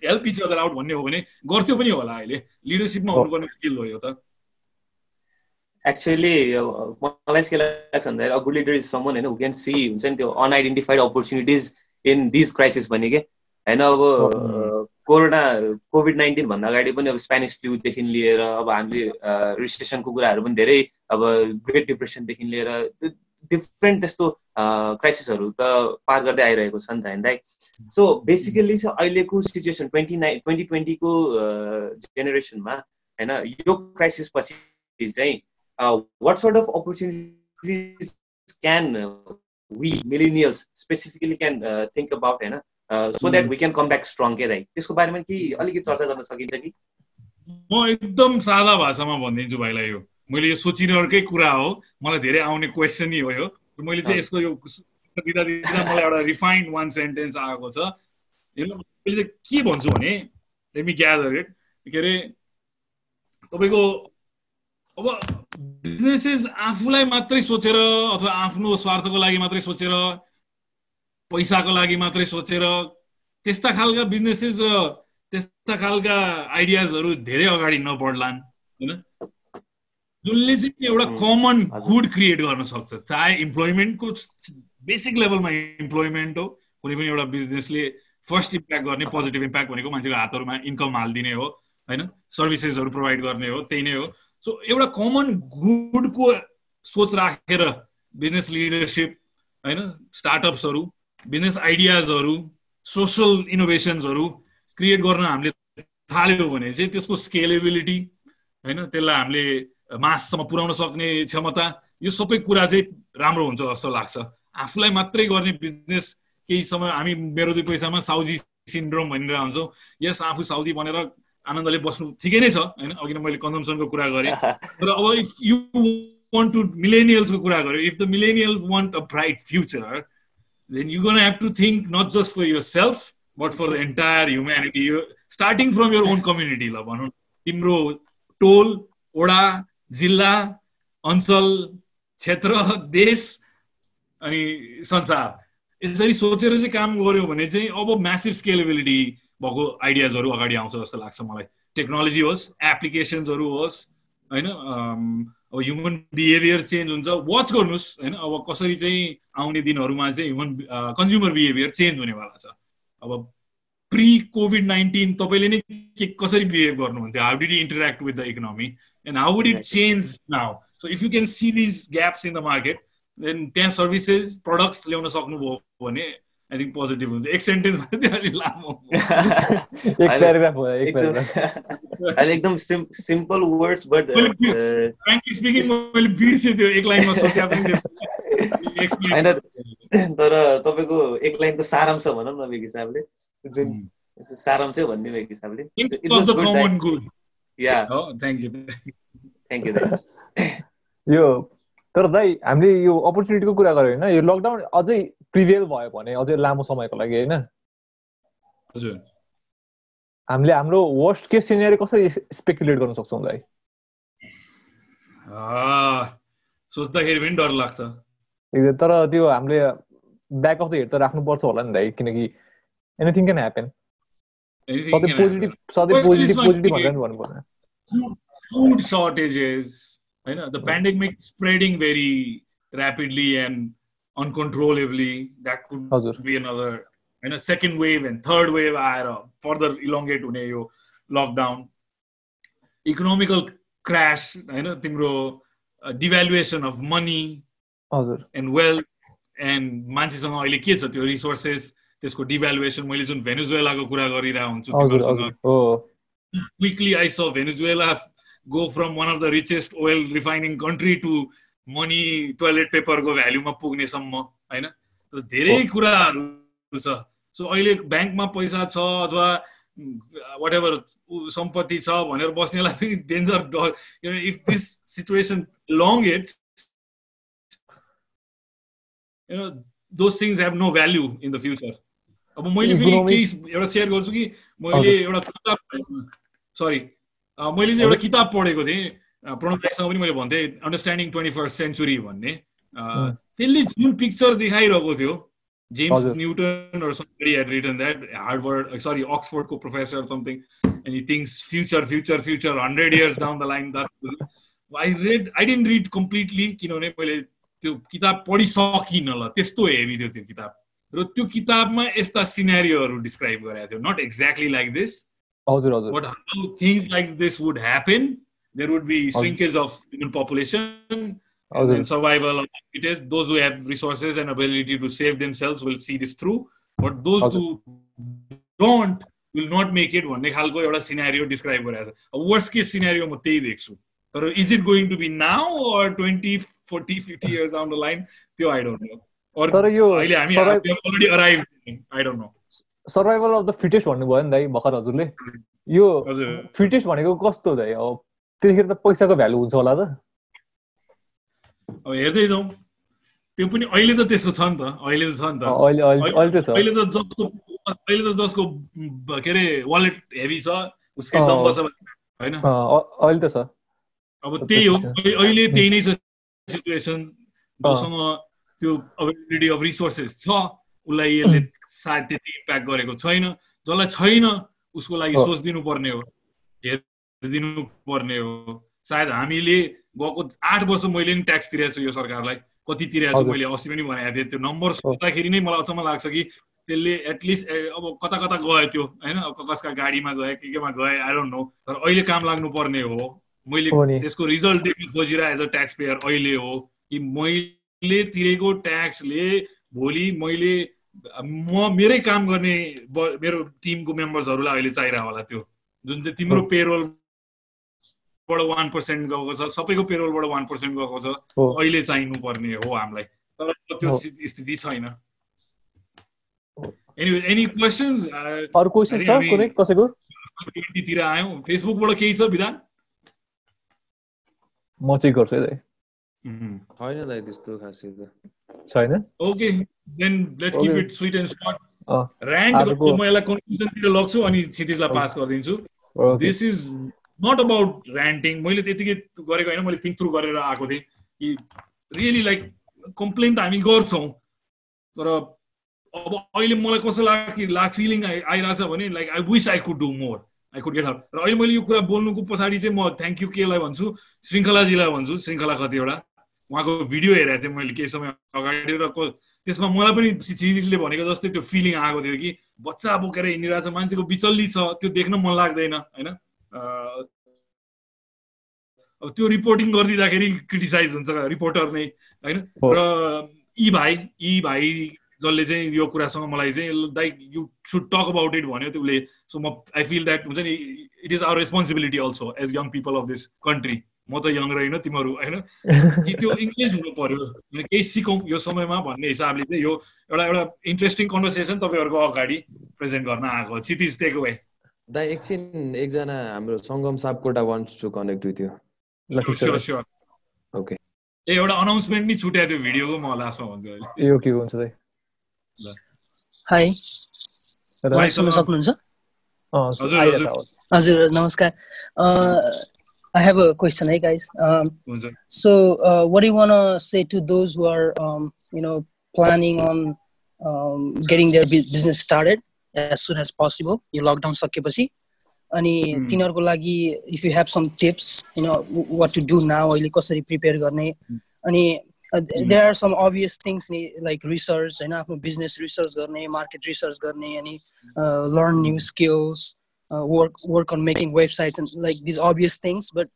हेल्प इच अदर आउट भन्ने हो भने गर्थ्यो पनि होला अहिले लिडरशिपमा हुनुपर्ने स्किल हो यो त एक्चुअली मलाई के लाग्छ भन्दा a good leader is someone हैन हु क्यान सी हुन्छ नि त्यो अनआइडेन्टिफाइड अपर्च्युनिटीज इन दिस क्राइसिस भन्ने के हैन अब कोभिड-19 भन्दा अगाडि पनि अब स्पेनिस फ्लूदेखि लिएर अब हामीले रिसेसनको कुराहरू पनि धेरै अब ग्रेट डिप्रेसनदेखि लिएर डिफ्रेन्ट त्यस्तो क्राइसिसहरू त पार गर्दै आइरहेको छ नि त होइन। सो बेसिकली चाहिँ अहिलेको सिचुएसन 2020 को जेनेरेसनमा होइन यो क्राइसिस पछि चाहिँ what sort of opportunities can we millennials specifically can think about हैन so that we can come back strong के दाइ त्यसको बारेमा के अलिकति चर्चा गर्न सकिन्छ कि? म एकदम सादा भाषामा भनिदिन्छु भाइलाई। यो मैले यो सोचिरहेकै कुरा हो, मलाई धेरै आउने क्वेसन नै हो यो। मैले चाहिँ यसको यो दिँदा मलाई एउटा रिफाइन्ड वान सेन्टेन्स आएको छ। मैले चाहिँ के भन्छु भने लेट मी ग्यादर इट के अरे तपाईको अब बिजनेसेस आफूलाई मात्रै सोचेर अथवा आफ्नो स्वार्थको लागि मात्रै सोचेर पैसाको लागि मात्रै सोचेर त्यस्ता खालका बिजनेसेस र त्यस्ता खालका आइडियाजहरू धेरै अगाडि नबढ्लान् हैन, जुनले चाहिँ एउटा कमन गुड क्रिएट गर्न सक्छ। चाहे इम्प्लोइमेन्टको बेसिक लेभलमा इम्प्लोइमेन्ट हो, कुनै पनि एउटा बिजनेसले फर्स्ट इम्प्याक्ट गर्ने पोजिटिभ इम्प्याक्ट भनेको मान्छेको हातहरुमा इन्कम हाल्दिने हो हैन, सर्भिसेसहरु प्रोभाइड गर्ने हो, त्यही नै हो। सो एउटा कमन गुडको सोच राखेर बिजनेस लिडरशिप हैन, स्टार्टअप्सहरु, बिजनेस आइडियाजहरु, सोशल इनोभेसन्सहरु क्रिएट गर्न हामीले थाल्यो भने चाहिँ त्यसको स्केलेबिलिटी हैन, त्यसलाई हामीले माससम्म पुर्याउन सक्ने क्षमता, यो सबै कुरा चाहिँ राम्रो हुन्छ जस्तो लाग्छ। आफूलाई मात्रै गर्ने बिजनेस केही समय हामी मेरो दुई पैसामा साउजी सिन्ड्रोम भनिरहेको हुन्छौँ। यस आफू साउदी बनेर आनन्दले बस्नु ठिकै नै छ हैन, अघि नै मैले कन्जम्सनको कुरा गरेँ। तर अब इफ यु वान्ट टु मिलेनियल्सको कुरा गर्यो, if the millennials want a bright future then you're going to have to think not just for yourself but for the entire humanity. Starting from your own community la bhanau, timro टोल, ओडा, जिल्ला, अञ्चल, क्षेत्र, देश अनि संसार यसरी सोचेर चाहिँ काम गर्यो भने चाहिँ अब म्यासिभ स्केलेबिलिटी भएको आइडियाजहरु अगाडि आउँछ जस्तो लाग्छ मलाई। टेक्नोलोजी होस्, एप्लिकेसन्सहरु होस् हैन, अब ह्युमन बिहेभियर चेन्ज हुन्छ। वाच गर्नुस् हैन, अब कसरी चाहिँ आउने दिनहरुमा चाहिँ ह्युमन कन्ज्युमर बिहेभियर चेन्ज हुनेवाला छ। अब प्री कोभिड-19 तपाईले नै कसरी बिहेभ गर्नुहुन्थ्यो, how did you interact with the economy and how would it change now? So if you can see this gaps in the market then त्यहाँ services products ल्याउन सक्नुभयो भने आई थिंक पोजिटिभ हुन्छ। एक सेन्टेन्स मात्रै अलि लामो, एक प्याराग्राफ हो, एक प्याराग्राफ। अहिले एकदम simple words but frankly speaking मैले बिर्सेँ त्यो एक लाइनमा सोचे पनि एक्सप्लेन। तर तपाईको एक लाइनको सारांश भनौँ न एक हिसाबले, जुन सारांश भन्ने एक हिसाबले it was the common good. Yeah thank you यो तर दाइ हामीले यो अपर्च्युनिटीको कुरा गर्यो हैन, यो लकडाउन अझै प्रिभेल भयो भने अझै लामो समयको लागि हैन, हजुर हामीले हाम्रो वर्स्ट केस सिनेरियो कसरी स्पेकुलेट गर्न सक्छौं दाइ? सोच्दाखेरि पनि डर लाग्छ। तर त्यो हामीले ब्याक अफ द हेड त राख्नु पर्छ होला नि दाइ, किनकि एनीथिङ क्यान ह्यापन। सधैँ पोजिटिभ भनेर नि भन्नु पर्दैन। फुड सर्टेजेस हैन, the pandemic spreading very rapidly and uncontrollably, that could be another हैन, second wave and third wave आएर फर्दर इलोंगेट हुने यो लकडाउन, इकोनोमिकल क्रास हैन, तिम्रो डिभ्यालुएसन अफ मनी हजुर एन्ड वेल्थ, एन्ड मान्छेसँग अहिले के छ त्यो रिसोर्सेस, त्यसको डिभ्यालुएसन। मैले जुन भेनेजुएलाको कुरा गरिरहेको हुन्छु quickly I saw Venezuela go from one of the richest oil refining country to money toilet पेपरको भ्याल्युमा पुग्नेसम्म हैन, धेरै कुराहरू छ। सो अहिले ब्याङ्कमा पैसा छ अथवा व्हाटएभर सम्पत्ति छ भनेर बस्नेलाई पनि danger, if this situation elongates, those things have no value in the future. अब मैले फेरि एउटा शेयर गर्छु कि मैले एउटा किताब मैले एउटा किताब पढेको थिएँ, प्रणव राईसँग पनि मैले भन्थेँ, अन्डरस्ट्यान्डिङ 21st सेन्चुरी भन्ने। त्यसले जुन पिक्चर देखाइरहेको थियो, James newton or somebody had written that, Oxford को professor or something, and he thinks future 100 years down the line. That I didn't read completely किनभने मैले त्यो किताब पढिसकिन ल, त्यस्तो हेभी थियो त्यो किताब र त्यो किताबमा यस्ता सिनेरियोहरू डिस्क्राइब गरेको थियो, नट एक्ज्याक्टली लाइक दिस, हजुर हजुर but how things like this would happen. There would be shrinkage of human population and then survival of it. Those who have resources and ability to save themselves will see this through, but those who don't will not make it. भन्ने खालको एउटा scenario describe गरेको छ. Worst case scenario म त्यही देख्छु. तर is it going to be now or 20, 40, 50 years down the line? त्यो I don't know. Or तर यो अहिले हामी already arrived. I don't know. Survival of the fittest भन्नुभयो नि दाइ भर्खर हजुरले. यो फिटेस्ट भनेको कस्तो दाइ? अब त्यतिखेर त पैसाको भ्यालु हुन्छ होला त. अब हेर्दै जाउँ. त्यो पनि अहिले त त्यसको छ नि त. अहिले त छ नि त. अहिले त जसको के अरे वालेट हेभी छ उसकै दम बस्छ हैन. अहिले त छ. अब त्यही हो. अहिले त्यही नै छ सिचुएसन. जससँग त्यो अवेलेबिलिटी अफ रिसोर्सेस छ उसलाई यसले सायद त्यति इम्प्याक्ट गरेको छैन. जसलाई छैन उसको लागि सोच्दिनु पर्ने हो, हेरिदिनु पर्ने हो. सायद हामीले गएको 8 वर्ष मैले पनि ट्याक्स तिरेको छु यो सरकारलाई. कति तिरेको छु मैले अस्ति पनि भनेको थिएँ. त्यो नम्बर सोच्दाखेरि नै मलाई अचम्म लाग्छ कि त्यसले एटलिस्ट अब कता कता गयो त्यो हैन. अब कसका गाडीमा गए केमा गए आई डोन्ट नो. तर अहिले काम लाग्नु पर्ने हो. मैले त्यसको रिजल्ट देख्न खोजिरहेको एज अ ट्याक्स पेयर अहिले हो कि मैले तिरेको ट्याक्सले भोलि मैले मेरै काम गर्ने मेरो टिमको मेम्बर्सहरूलाई अहिले चाहिरहेको होला. त्यो जुन चाहिँ तिम्रो पेरोलबाट 1% गएको छ, सबैको पेरोलबाट 1% गएको छ, अहिले चाहिनु पर्ने हो हामीलाई. तर त्यो स्थिति छैन. Any questions? अरु क्वेशन छ कुनै कसैको? तिर आयौँ. फेसबुकबाट केही छ विधान? म चेक गर्छु है. छैन दाइ त्यस्तो खासै त छैन. Okay then let's keep it sweet and short. Rant को म यसलाई कन्क्लुजनतिर लग्छु अनि क्षितिजलाई पास गरिदिन्छु. This is not about ranting. मैले त्यतिकै गरेको हैन, मैले थिङ्क थ्रु गरेर आएको थिएँ कि रियली लाइक कम्प्लेन त हामी गर्छौँ तर अब अहिले मलाई कस्तो फिलिङ आइरहेछ भने like I wish I could do more, I could get help. र अहिले मैले यो कुरा बोल्नुको पछाडि चाहिँ म थ्याङ्क यू केलाई भन्छु, श्रृङ्खलाजीलाई भन्छु. श्रृङ्खला कतिवटा उहाँको भिडियो हेरेको थिएँ मैले केही समय अगाडि र त्यसमा मलाई पनि सिरिजले भनेको जस्तै त्यो फिलिङ आएको थियो कि बच्चा बोकेर हिँडिरहेको छ, मान्छेको बिचल्ली छ, त्यो देख्न मन लाग्दैन हैन. अब त्यो रिपोर्टिङ गरिदिँदाखेरि क्रिटिसाइज हुन्छ रिपोर्टर नै हैन. र यी भाइ जसले चाहिँ यो कुरासँग मलाई चाहिँ like you should talk about it भन्यो त्यसले. सो म आई फिल द्याट हुन्छ नि it is our responsibility also as young people of this country. म त यङ रहेन तिमीहरू हैन कि त्यो इङ्गेज हुनु पर्यो, केही सिकौँ यो समयमा भन्ने हिसाबले चाहिँ यो एउटा इन्ट्रेस्टिङ कन्भर्सेसन तपाईँहरूको अगाडि प्रेजेन्ट गर्न आएको. Kshitij take away. दाइ एकछिन एकजना हाम्रो Sangam Sapkota wants to connect with you. Sure. Okay. एउटा अनाउन्समेन्ट नि छुट्यायो त्यो भिडियोको, म लास्टमा भन्छु अहिले. यो के हुन्छ दाइ? हाई सुन्न सक्नुहुन्छ? हजुर नमस्कार. I have a question, hey guys. So, what do you want to say to those who are, planning on getting their business started as soon as possible? You lockdown sakeपछि अनि तिनीहरुको लागि if you have some tips, what to do now, अहिले कसरी prepare गर्ने. अनि there are some obvious things like research, आफ्नो business research गर्ने, market research गर्ने, अनि learn new skills. Work on making websites and like these obvious things, but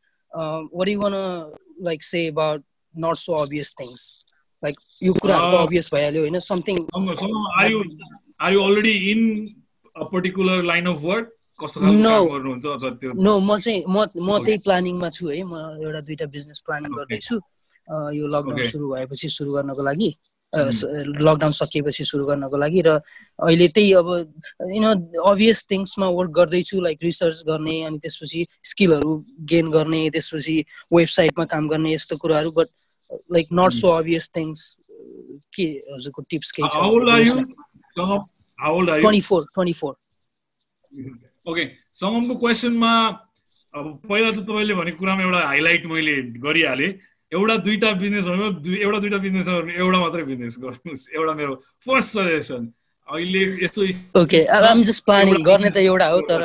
what do you want to like say about not so obvious things? Like you could have obvious value, something. Are you already in a particular line of work? No, म चाहिँ planning मा छु है. म एउटा दुईटा business planning गर्दैछु. यो लकडाउन सुरु भएपछि सुरु गर्नको लागि, लकडाउन सकिएपछि सुरु गर्नको लागि. र अहिले त्यही अब obvious things मा वर्क गर्दैछु, लाइक रिसर्च गर्ने अनि त्यसपछि स्किलहरु गेन गर्ने, त्यसपछि वेबसाइटमा काम गर्ने यस्तो कुराहरु. But like not so obvious things के हजुरको टिप्स के छ? How old are you? 24. Okay. सङ्गमको क्वेसनमा अब पहिला त तपाईले भनेको कुरामा एउटा हाइलाइट मैले गरिहाले. एउटा दुईटा बिजनेस गर्नु, एउटा मात्रै बिजनेस गर्नुस्. एउटा मेरो फर्स्ट सजेसन अहिले यस्तो. Okay, I am just planning. गर्ने त एउटा हो तर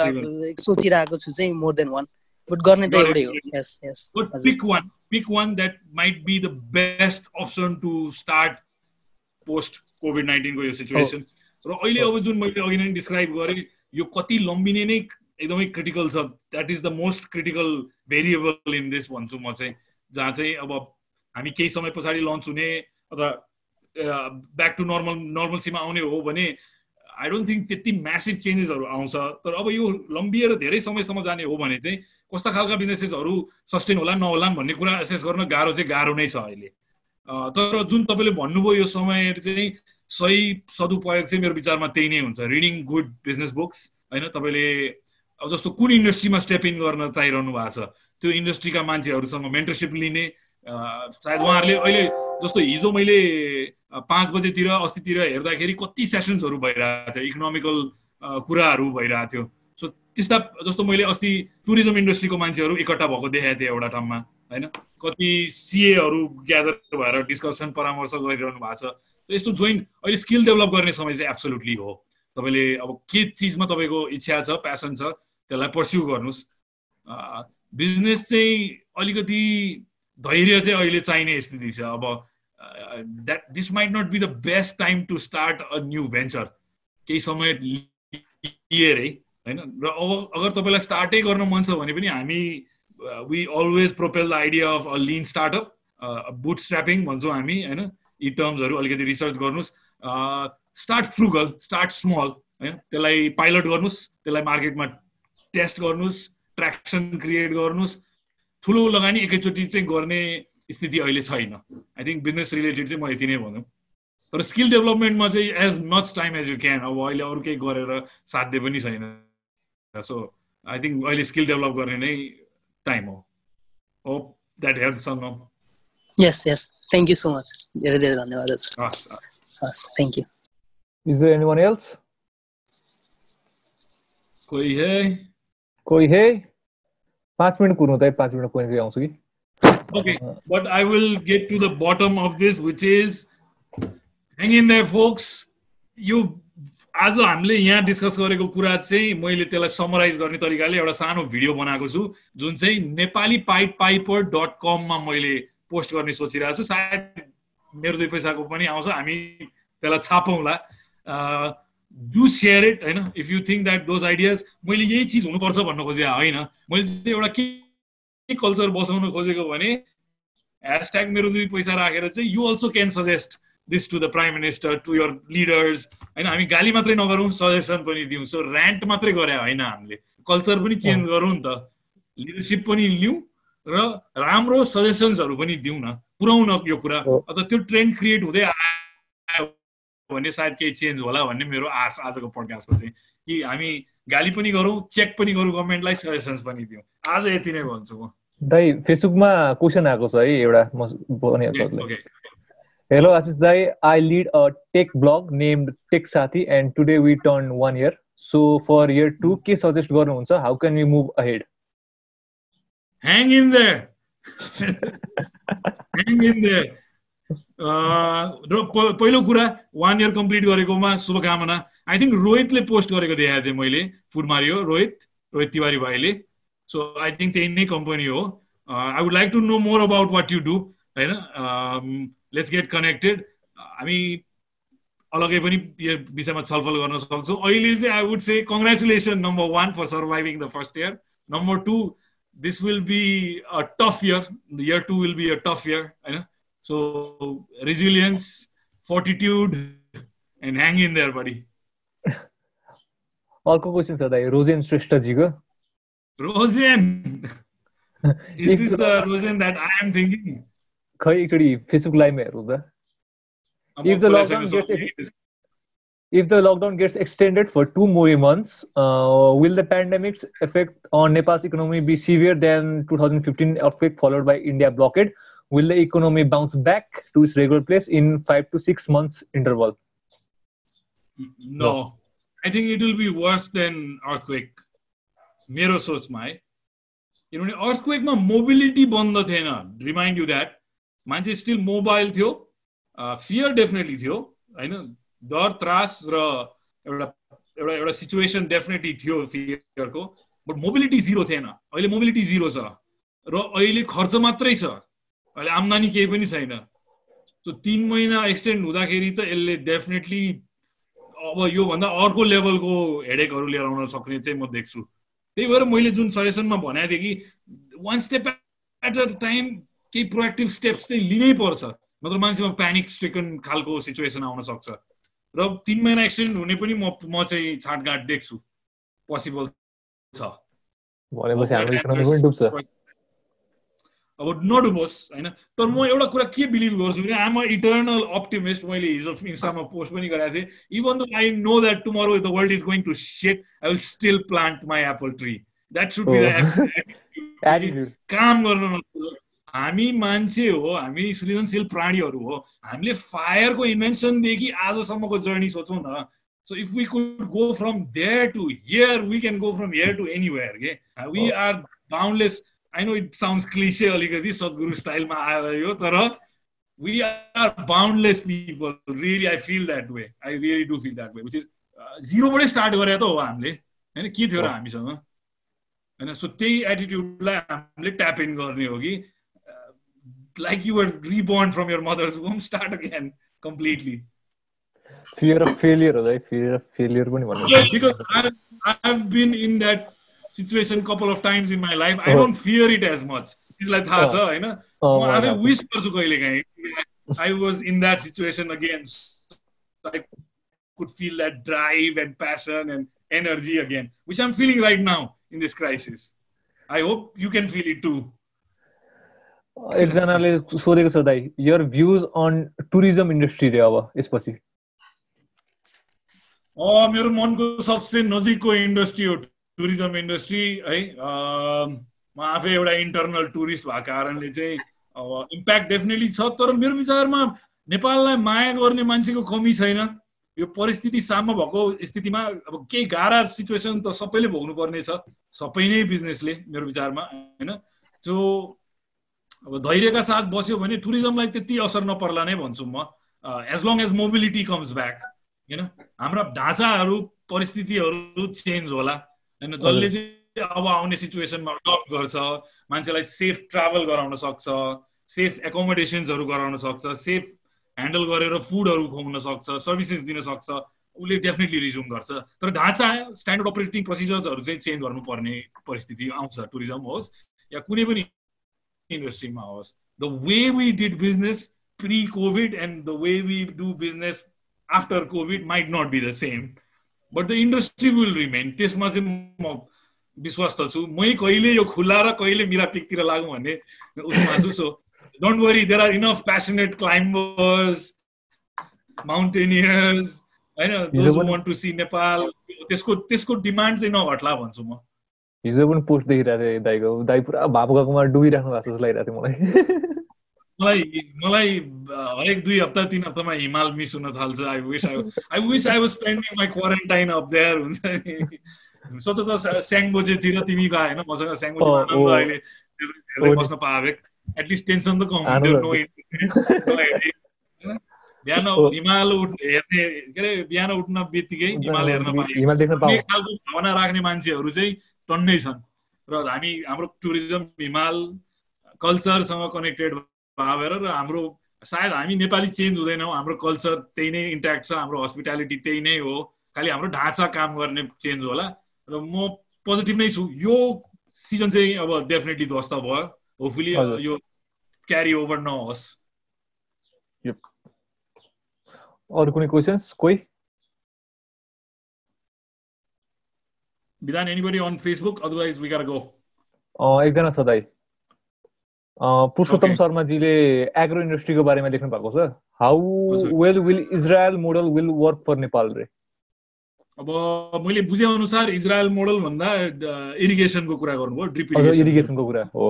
सोचिरहेको छु चाहिँ मोर देन वान, बट गर्ने त एउटै हो. यस. Pick one that might be the best option to start post COVID-19 को यो सिचुएसन र अहिले अब जुन मैले अघि नै डिस्क्राइब गरेँ यो कति लम्बिने नै एकदमै क्रिटिकल छ that is the most critical variable in this भन्छु म चाहिँ जहाँ चाहिँ अब हामी केही समय पछाडि लन्च हुने अथवा ब्याक टु नर्मल्सीमा आउने हो भने आई डोन्ट थिङ्क त्यति म्यासिभ चेन्जेसहरू आउँछ तर अब यो लम्बिएर धेरै समयसम्म जाने हो भने चाहिँ कस्ता खालका बिजनेसेसहरू सस्टेन होला नहोला भन्ने कुरा एसेस गर्न गाह्रो नै छ अहिले तर जुन तपाईँले भन्नुभयो यो समय चाहिँ सही सदुपयोग चाहिँ मेरो विचारमा त्यही नै हुन्छ रिडिङ गुड बिजनेस बुक्स होइन तपाईँले अब जस्तो कुन इन्डस्ट्रीमा स्टेप इन गर्न चाहिरहनु भएको छ त्यो इन्डस्ट्रीका मान्छेहरूसँग मेन्टरसिप लिने सायद उहाँहरूले अहिले जस्तो हिजो मैले 5 बजेतिर अस्तितिर हेर्दाखेरि कति सेसन्सहरू भइरहेको थियो इकोनोमिकल कुराहरू भइरहेको थियो सो त्यस्ता जस्तो मैले अस्ति टुरिज्म इन्डस्ट्रीको मान्छेहरू एकट्ठा भएको देखाएको थिएँ एउटा ठाउँमा होइन कति सिएहरू ग्यादर भएर डिस्कसन परामर्श गरिरहनु भएको छ यस्तो जोइन अहिले स्किल डेभलप गर्ने समय चाहिँ एब्सोल्युटली हो तपाईँले अब के चिजमा तपाईँको इच्छा छ प्यासन छ त्यसलाई पर्स्यु गर्नुहोस् बिजनेस चाहिँ अलिकति धैर्य चाहिँ अहिले चाहिने स्थिति छ अब this might not be the best time to start a new venture केही समय लिएरै होइन र अब अगर तपाईँलाई स्टार्टै गर्न मन छ भने पनि हामी we always propel the idea of a lean startup bootstrapping भन्छौँ हामी होइन यी टर्म्सहरू अलिकति रिसर्च गर्नुहोस् स्टार्ट फ्रुगल स्टार्ट स्मल होइन त्यसलाई पाइलट गर्नुहोस् त्यसलाई मार्केटमा टेस्ट गर्नुहोस् ट्र्याक्सन क्रिएट गर्नुहोस् ठुलो लगानी एकैचोटि चाहिँ गर्ने स्थिति अहिले छैन आई थिङ्क बिजनेस रिलेटेड चाहिँ म यति नै भनौँ तर स्किल डेभलपमेन्टमा चाहिँ as much time as you can अब अहिले अरू केही गरेर साध्य पनि छैन सो आई थिङ्क अहिले स्किल डेभलप गर्ने नै टाइम हो hope that help some yes thank you so much धेरै धेरै धन्यवाद हस् thank you is there anyone else कोही है 5 मिनट कुर्नु त 5 मिनट कोही आउँछु कि okay but I will get to the bottom of this which is hang in there folks you आज हामीले यहाँ डिस्कस गरेको कुरा चाहिँ मैले त्यसलाई समराइज गर्ने तरिकाले एउटा सानो भिडियो बनाएको छु जुन चाहिँ nepalipiper.com मा मैले पोस्ट गर्ने सोचिरहेको छु सायद मेरो 2 पैसाको पनि आउँछ हामी त्यसलाई छापौँला डु सेयर इट हैन if you think that those ideas मैले यही चीज हुनुपर्छ भन्न खोजे हैन मैले चाहिँ एउटा के कल्चर बसाउन खोजेको भने # मेरो 2 पैसा राखेर चाहिँ you also can suggest this to the prime minister to your leaders हैन हामी गाली मात्रै नगरौँ सजेसन पनि दिउँ सो र्यान्ट मात्रै गरे हैन हामीले कल्चर पनि चेन्ज गरौँ नि त लिडरशिप पनि लिउँ र राम्रो सजेसन्सहरु पनि दिउँ न पुराउन यो कुरा अथवा त्यो ट्रेन्ड क्रिएट हुँदै आयो भने सायद केही चेन्ज होला भन्ने मेरो आश आजको पडकास्टको चाहिँ कि हामी गाली पनि गरौँ चेक पनि गरौँ गभर्नमेन्टलाई सजेसन्स पनि दिउँ आज यति नै भन्छु म दाइ फेसबुकमा क्वेशन आएको छ है एउटा म भने Hello Ashish Dai, I lead a tech blog named Tech Sathi and today we turned 1 year. So for year 2, ke suggest garनुहुन्छ? How can we move ahead? Hang in there. Hang in there. पहिलो कुरा 1 year complete गरेकोमा शुभकामना. I think रोहितले post गरेको देखाएको थिएँ मैले food Mario Rohit Tiwari भाइले. So I think त्यही नै कम्पनी हो. I would like to know more about what you do. हैन let's get connected. हामी अलगै पनि यो विषयमा छलफल गर्न सक्छौं अहिले चाहिँ I would say congratulations number 1 for surviving the first year. Number 2, this will be a tough year. The year 2 will be a tough year, हैन so resilience, fortitude and hang in there buddy. अर्को question छ दाइ Rosen Shrestha जीको Rosen is this the Rosen that I am thinking? खै एकचोटी Facebook लाइभमा हेरौँ त if the lockdown gets extended for 2 more months, will the pandemic's effect on Nepal's economy be severe than 2015 earthquake followed by India blockade? Will the economy bounce back to its regular place in 5 to 6 months interval? No. I think it will be worse than earthquake. मेरो सोचमा है किनभने अर्थक्वेकमा mobility बन्द थिएन remind you that मान्छे still mobile थियो fear definitely थियो हैन डर त्रास र एउटा सिचुएसन डेफिनेटली थियो फियरको बट मोबिलिटी जीरो थिएन अहिले मोबिलिटी जीरो छ र अहिले खर्च मात्रै छ अहिले आम्दानी केही पनि छैन सो 3 महिना एक्सटेन्ड हुँदाखेरि त यसले डेफिनेटली अब यो भन्दा अर्को लेभलको हेडेकहरू लिएर आउन सक्ने चाहिँ म देख्छु। त्यही भएर मैले जुन सजेसनमा भनेको थिएँ कि one step at a time केही प्रोएक्टिभ स्टेप्स चाहिँ लिनै पर्छ, नत्र मान्छेमा प्यानिक स्ट्रिकन खालको सिचुएसन आउन सक्छ। र 3 महिना एक्सटेन्ड हुने पनि म चाहिँ छाँटगाँट देख्छु, पोसिबल छ। भनेपछि हाम्रो इकोनोमी पनि डुब्छ। अब नडुबोस् होइन, तर म एउटा कुरा के बिलिभ गर्छु भने आम इटर्नल अप्टिमिस्ट। मैले हिजो इन्स्टामा पोस्ट पनि गरेको थिएँ, even though I know that tomorrow the world is going to shit, I will still plant my apple tree. That should be the attitude. काम गर्न नपर्छ। हामी मान्छे हो, हामी सृजनशील प्राणीहरू हो, हामीले फायरको इन्भेन्सनदेखि आजसम्मको जर्नी सोचौँ न। So if we could go from there to here, we can go from here to anywhere के। We are boundless. I know it sounds cliche अलिकति सद्गुरु स्टाइलमा आएर यो, तर we are boundless people. Really, I feel that way. I really do feel that way. Which is zero-बाटै start गरे त हो हामीले हैन, के थियो र हामीसँग हैन। सो त्यही एटिट्युडलाई हामीले ट्याप इन गर्ने हो कि like you were reborn from your mother's womb, start again completely. Fear of failure हो है, fear of failure पनि भन्नु। Because I've been in that situation couple of times in my life. I don't fear it as much. It's like थाहा छ हैन, म आफै wish गर्छु कहिलेकाहीँ I was in that situation again. I could feel that drive and passion and energy again, which I'm feeling right now in this crisis. I hope you can feel it too. एकजनाले सोधेको छ दाइ, your views on tourism industry रे अब यसपछि? मेरो मनको सबसे नजिकको इन्डस्ट्री हो टुरिज्म इन्डस्ट्री है। म आफै एउटा इन्टरनल टुरिस्ट भएको कारणले चाहिँ अब इम्प्याक्ट डेफिनेटली छ, तर मेरो विचारमा नेपाललाई माया गर्ने मान्छेको कमी छैन। यो परिस्थिति सामना भएको स्थितिमा अब केही गाह्रा सिचुएसन त सबैले भोग्नु पर्ने छ, सबै नै बिजनेसले मेरो विचारमा हैन। सो अब धैर्यका साथ बस्यो भने टुरिज्मलाई त्यति असर नपर्ला नै भन्छु म, as long as mobility comes back हैन। हाम्रा ढाँचाहरू परिस्थितिहरू चेन्ज होला हैन, जसले चाहिँ अब आउने सिचुएसनमा अडप्ट गर्छ, मान्छेलाई सेफ ट्राभल गराउन सक्छ, सेफ एकोमोडेसन्सहरू गराउन सक्छ, सेफ ह्यान्डल गरेर फुडहरू खुवाउन सक्छ, सर्भिसेस दिन सक्छ, उसले डेफिनेटली रिज्युम गर्छ। तर ढाँचा स्ट्यान्डर्ड अपरेटिङ प्रोसिजर्सहरू चाहिँ चेन्ज गर्नुपर्ने परिस्थिति आउँछ, टुरिज्म होस् या कुनै पनि इन्डस्ट्रीमा होस्। The way we did business pre COVID and the way we do business after COVID might not be the same, but the industry will remain. त्यसमा चाहिँ म विश्वस्त छु। मै कहिले यो खुला र कहिले मिरा पिकतिर लागौँ भन्ने उसमा छु। So don't worry, there are enough passionate climbers, mountaineers हैन, those who want to see Nepal. त्यसको डिमान्ड चाहिँ नघट्ला भन्छु म। हिजो पनि पोस्ट देखिरहेको थिएँ दाइको, दाइ पुरा भाप गएकोमा डुबिराख्नु भएको जस्तो लागिरहेको थियो मलाई। मलाई हरेक 2 हप्ता 3 हप्तामा हिमाल मिस हुन थाल्छ। I wish I was spending my quarantine up there हुन्छ नि। सोच त स्याङबोजेतिर तिमी गए हैन मसँग, स्याङबोजेमा आनन्द अहिले धेरै बस्न पाए, एटलिस्ट टेन्सन त कम हुन्थ्यो। नो बिहान हिमाल हेर्ने के अरे, बिहान उठ्न बित्तिकै हिमाल हेर्न पाए खालको भावना राख्ने मान्छेहरू चाहिँ टन्नै छन्। र हाम्रो टुरिज्म हिमाल कल्चरसँग कनेक्टेड भएर र हाम्रो सायद हामी नेपाली चेन्ज हुँदैनौँ, हाम्रो कल्चर त्यही नै इन्ट्याक्ट छ, हाम्रो हस्पिटालिटी त्यही नै हो, खालि हाम्रो ढाँचा काम गर्ने चेन्ज होला। र म पोजिटिभ नै छु। यो सिजन चाहिँ अब डेफिनेटली ध्वस्त भयो, होपफुली यो क्यारी ओभर नहोस्। अरू कुनै क्वेशन्स? कोही Bidhan, anybody on Facebook? Otherwise we gotta go. एकजना छ दाइ, पुरुषोत्तम शर्माजीले एग्रो इन्डस्ट्रीको बारेमा लेख्नु भएको छ। How well will Israel model will work for Nepal रे? अब मैले बुझे अनुसार इजरायल मोडल भन्दा इरिगेसनको कुरा गर्नुभयो, ड्रिप इरिगेसनको कुरा हो।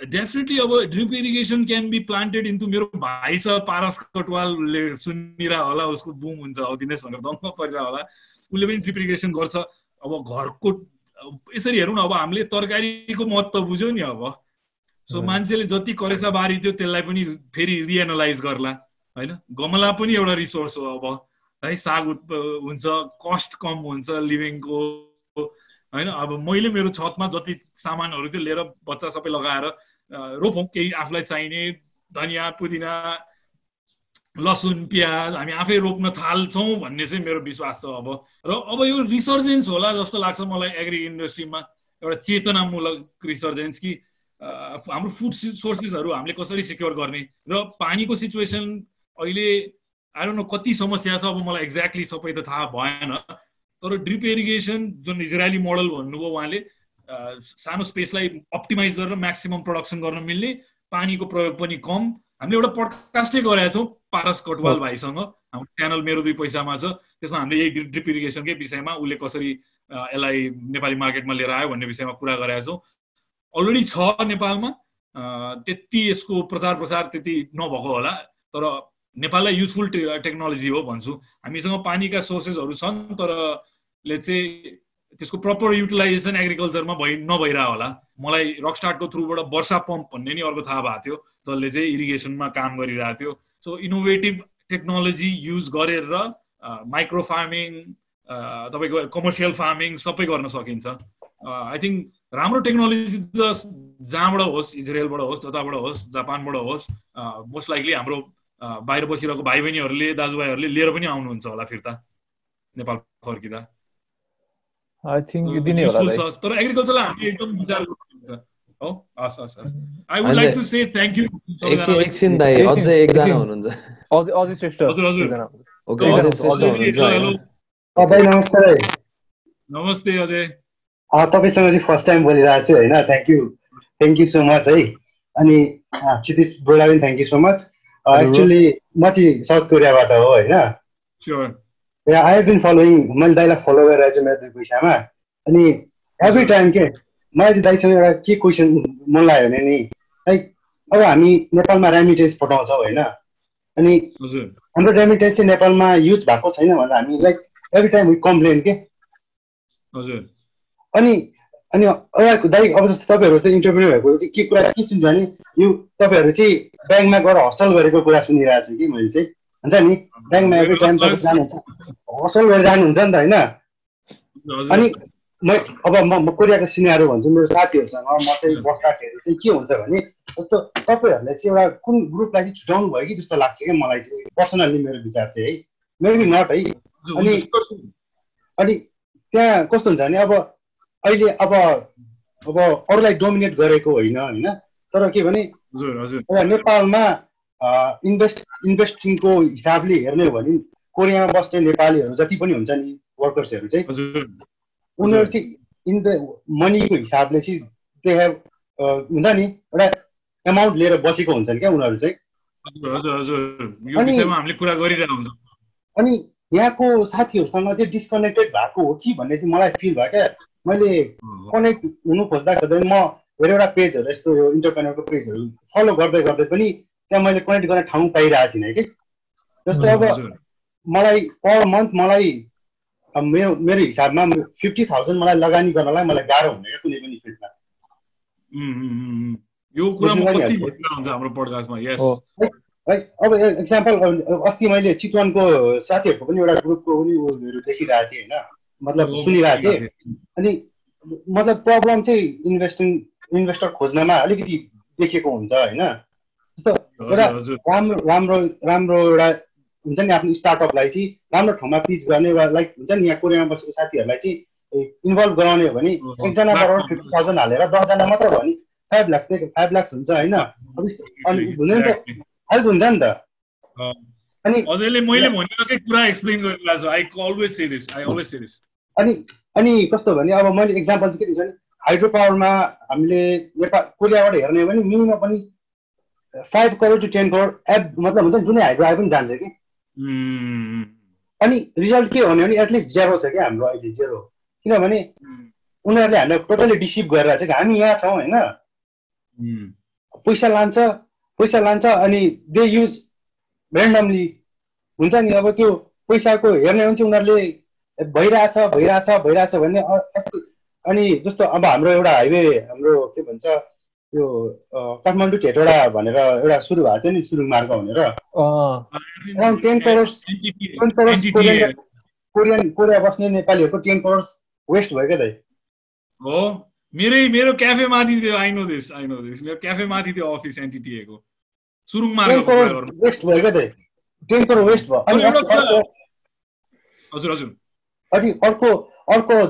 डेफिनेटली अब drip irrigation can be planted into, मेरो भाइ छ पारस कटवालले सुनिरह होला, उसको बुम हुन्छ अब दिनेश भनेर दङ्ग परिरह होला, उसले पनि ड्रिप इरिगेसन गर्छ। अब घरको यसरी हेरौँ न, अब हामीले तरकारीको महत्त्व बुझ्यौँ नि अब। सो मान्छेले जति करेसा बारी थियो त्यसलाई पनि फेरि रिएनालाइज गर्ला हैन। गमला पनि एउटा रिसोर्स हो अब है, साग हुन्छ, कस्ट कम हुन्छ लिभिङको हैन। अब मैले मेरो छतमा जति सामानहरू थियो लिएर बच्चा सबै लगाएर रोपौँ, केही आफूलाई चाहिने धनियाँ पुदिना लसुन प्याज हामी आफै रोप्न थाल्छौँ भन्ने चाहिँ मेरो विश्वास छ अब। र अब यो रिसर्जेन्स होला जस्तो लाग्छ मलाई एग्री इन्डस्ट्रीमा, एउटा चेतनामूलक रिसर्जेन्स कि हाम्रो फुड सोर्सेसहरू हामीले कसरी सिक्योर गर्ने। र पानीको सिचुएसन अहिले आई डोन्ट नो कति समस्या छ, अब मलाई एक्ज्याक्टली सबै त थाहा भएन, तर ड्रिप इरिगेसन जुन इजरायली मोडल भन्नुभयो उहाँले, सानो स्पेसलाई अप्टिमाइज गरेर म्याक्सिमम प्रोडक्सन गर्न मिल्ने, पानीको प्रयोग पनि कम। हामीले एउटा पडकास्टै गरेका छौँ पारस कटवाल भाइसँग, हाम्रो च्यानल मेरो 2 पैसामा छ, त्यसमा हामीले यही ड्रिप इरिगेसनकै विषयमा उसले कसरी यसलाई नेपाली मार्केटमा लिएर आयो भन्ने विषयमा कुरा गरेका छौँ। अलरेडी छ नेपालमा, त्यति यसको प्रचार प्रसार त्यति नभएको होला, तर नेपाललाई युजफुल टेक्नोलोजी हो भन्छु। हामीसँग पानीका सोर्सेसहरू छन्, तर लेट्स से त्यसको प्रपर युटिलाइजेसन एग्रिकल्चरमा नभइरह होला। मलाई रकस्टार्टको थ्रुबाट वर्षा पम्प भन्ने नि अर्को थाहा भएको थियो, जसले चाहिँ इरिगेसनमा काम गरिरहेको थियो। सो इनोभेटिभ टेक्नोलोजी युज गरेर माइक्रो फार्मिङ, तपाईँको कमर्सियल फार्मिङ सबै गर्न सकिन्छ। आई थिङ्क राम्रो टेक्नोलोजी त जहाँबाट होस्, इजरायलबाट होस्, जताबाट होस्, जापानबाट होस्, मोस्ट लाइकली हाम्रो बाहिर बसिरहेको भाइ बहिनीहरूले, दाजुभाइहरूले लिएर पनि आउनुहुन्छ होला फिर्ता नेपाल फर्किँदा। आई थिंक दिने होला तर एग्रिकल्चरलाई हामीले एकदम विचार गर्नुपर्छ हो। हस् हस् हस्, I would like to say thank you. एकछिन दाइ, अझै एकजना हुनुहुन्छ, अझै श्रेष्ठ। हजुर हजुर, ओके, अझै श्रेष्ठ हुनुहुन्छ। हेलो दाइ नमस्ते। नमस्ते अजय। तपाईसँग चाहिँ फर्स्ट टाइम बोलिरहेको छु होइन, थ्याङ्क यू सो मच है। अनि क्षितिज बोला पनि thank you so much. Actually म चाहिँ साउथ कोरियाबाट हो होइन। Sure. I have been following, मैले दाइलाई फलो गरेर चाहिँ मेरो 2 पैसामा। अनि एभ्री टाइम के मलाई चाहिँ दाइसँग एउटा के क्वेसन मन लाग्यो भने नि, लाइक अब हामी नेपालमा रेमिटेन्स पठाउँछौँ होइन, अनि हाम्रो रेमिटेन्स चाहिँ नेपालमा युज भएको छैन भनेर हामी like every time we complain के। अनि दाइ अब जस्तो तपाईँहरू चाहिँ इन्टरभ्यू भएको चाहिँ के कुरा के सुन्छ भने, यो तपाईँहरू चाहिँ ब्याङ्कमा गएर हसल गरेको कुरा सुनिरहेको छु कि मैले चाहिँ, हुन्छ नि ब्याङ्कमा एभ्री टाइम तपाईँ जानुहुन्छ, हसल गरेर जानुहुन्छ नि त होइन। अनि अब म कोरियाको सिनेरियो भन्छु, मेरो साथीहरूसँग म चाहिँ बस्दाखेरि चाहिँ के हुन्छ भने, जस्तो तपाईँहरूले चाहिँ एउटा कुन ग्रुपलाई चाहिँ छुट्याउनु भयो कि जस्तो लाग्छ क्या मलाई चाहिँ पर्सनल्ली, मेरो विचार चाहिँ है, मेबी नट है। अनि त्यहाँ कस्तो हुन्छ भने, अब अहिले अब अरूलाई डोमिनेट गरेको होइन, तर के भने नेपालमा इन्भेस्टिङको हिसाबले हेर्ने हो भने कोरियामा बस्ने नेपालीहरू जति पनि हुन्छ नि वर्कर्सहरू चाहिँ, उनीहरू चाहिँ मनीको हिसाबले चाहिँ दे हेभ हुन्छ नि एउटा एमाउन्ट लिएर बसेको हुन्छन् क्या उनीहरू चाहिँ। अनि यहाँको साथीहरूसँग चाहिँ डिस्कनेक्टेड भएको हो कि भन्ने चाहिँ मलाई फिल भयो क्या। मैले कनेक्ट हुनु खोज्दा म धेरैवटा पेजहरू यस्तो यो इन्टरप्रेन्योरको पेजहरू फलो गर्दै पनि त्यहाँ मैले कनेक्ट गर्ने ठाउँ पाइरहेको थिइनँ कि। जस्तो अब मलाई पर मन्थ मलाई मेरो हिसाबमा 50,000 मलाई लगानी गर्नलाई मलाई गाह्रो हुने क्या कुनै पनि फिल्डमा। यो कुरा म कति भन्दा हुन्छ हाम्रो पडकास्टमा। यस अब एक्जाम्पल अस्ति मैले चितवनको साथीहरूको पनि एउटा ग्रुपको पनि उयोहरू देखिरहेको थिएँ होइन, मतलब सुनिरहेको थिएँ। अनि मतलब प्रब्लम चाहिँ इन्भेस्टर खोज्नमा अलिकति देखेको हुन्छ होइन। जस्तो एउटा राम्रो एउटा हुन्छ नि आफ्नो स्टार्टअपलाई चाहिँ राम्रो ठाउँमा पिच गर्ने, लाइक हुन्छ नि यहाँ कोरियामा बसेको साथीहरूलाई चाहिँ इन्भल्भ गराउने हो भने एकजनाबाट 50,000 हालेर 10 जना मात्र भयो भने 5 लाख हुन्छ होइन। हुने त हेल्प हुन्छ नि त। अनि अझैले मैले भनेकै कुरा एक्सप्लेन गरिरहेको छु। I always say this. अनि कस्तो भने अब मैले एक्जाम्पल चाहिँ के दिन्छु भने, हाइड्रो पावरमा हामीले नेपाल कोरियाबाट हेर्ने हो भने मिनिमम पनि 5 करोड to 10 करोड मतलब हुन्छ जुनै हाइड्रो आए पनि जान्छ कि। अनि रिजल्ट के हो भने एटलिस्ट 0 छ क्या हाम्रो अहिले, 0। किनभने उनीहरूले हामीलाई टोटली डिसिभ गरेर चाहिँ हामी यहाँ छौँ होइन, पैसा लान्छ अनि दे युज ऱ्यान्डमली हुन्छ नि। अब त्यो पैसाको हेर्ने हो भने चाहिँ उनीहरूले भइरहेछ भन्ने। अनि जस्तो अब हाम्रो एउटा हाइवे हाम्रो के भन्छ यो काठमाडौँ ठेटोडा भनेर एउटा सुरु भएको थियो नि, सुरुङ मार्ग भनेर अराउन्ड 10 करोड कोरिया बस्ने नेपालीहरूको 10 करोड वेस्ट भयो क्या दाइ। हो मेरो क्याफे माथि थियो। आई नो दिस मेरो क्याफे माथि थियो अफिस एनटिटीए को। सुरुङ 10 मार्गको कुरा करोड गर्नु वेस्ट भयो क्या 10 करोड वेस्ट भयो अनि हजुर हजुर अनि अर्को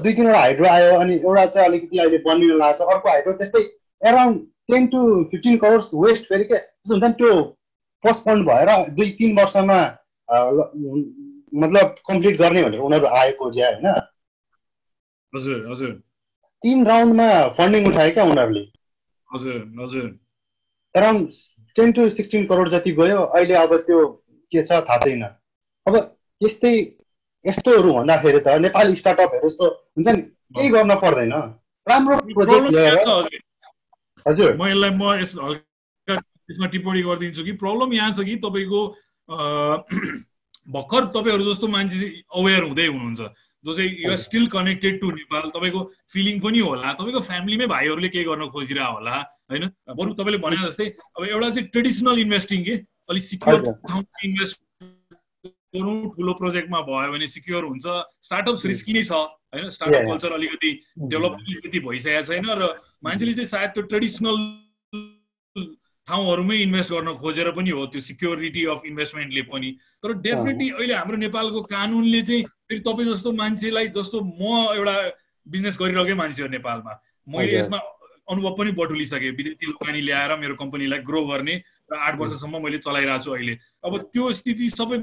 2-3 वटा हाइड्रो आयो अनि एउटा चाहिँ अलिकति अहिले बनिन लाग्छ अर्को हाइड्रो त्यस्तै अराउन्ड 10 to 15 करोड वेस्ट फेरि के त्यस्तो हुन्छ नि त्यो पोस्टपोन्ड भएर 2-3 वर्षमा मतलब कम्प्लिट गर्ने भनेर उनीहरू आएको ज्या होइन हजुर हजुर 3 राउन्डमा फन्डिङ उठाए क्या उनीहरूले हजुर हजुर अराउन्ड 10 to 16 करोड जति गयो अहिले अब त्यो के छ थाहा छैन अब यस्तोहरू भन्दाखेरि त नेपाली स्टार्टअपहरू यस्तो हुन्छ नि केही गर्न पर्दैन राम्रो प्रोजेक्ट ल्याएर हजुर म यसमा टिप्पणी गरिदिन्छु कि प्रब्लम यहाँ छ कि तपाईँको भर्खर तपाईँहरू जस्तो मान्छे अवेर हुँदै हुनुहुन्छ जो चाहिँ you are still connected to Nepal तपाईँको फिलिङ पनि होला तपाईँको फ्यामिलीमै भाइहरूले के गर्न खोजिरह होला होइन बरु तपाईँले भने जस्तै अब एउटा चाहिँ ट्रेडिसनल इन्भेस्टिङ के अलिक सिक्योर ठाउँमा इन्भेस्ट गरौँ ठुलो प्रोजेक्टमा भयो भने सिक्योर हुन्छ स्टार्टअप्स रिस्की नै छ होइन स्टार्टअप कल्चर अलिकति डेभलप अलिकति भइसकेको छैन र मान्छेले चाहिँ सायद त्यो ट्रेडिसनल ठाउँहरूमै इन्भेस्ट गर्न खोजेर पनि हो त्यो सिक्योरिटी अफ इन्भेस्टमेन्टले पनि तर डेफिनेटली अहिले हाम्रो नेपालको कानुनले चाहिँ फेरि तपाईँ जस्तो मान्छेलाई जस्तो म एउटा बिजनेस गरिरहेकै मान्छे हो नेपालमा मैले यसमा अनुभव पनि बटुलिसकेँ विदेशी लगानी ल्याएर मेरो कम्पनीलाई ग्रो गर्ने र 8 वर्षसम्म मैले चलाइरहेको छु अहिले अब त्यो स्थिति सबै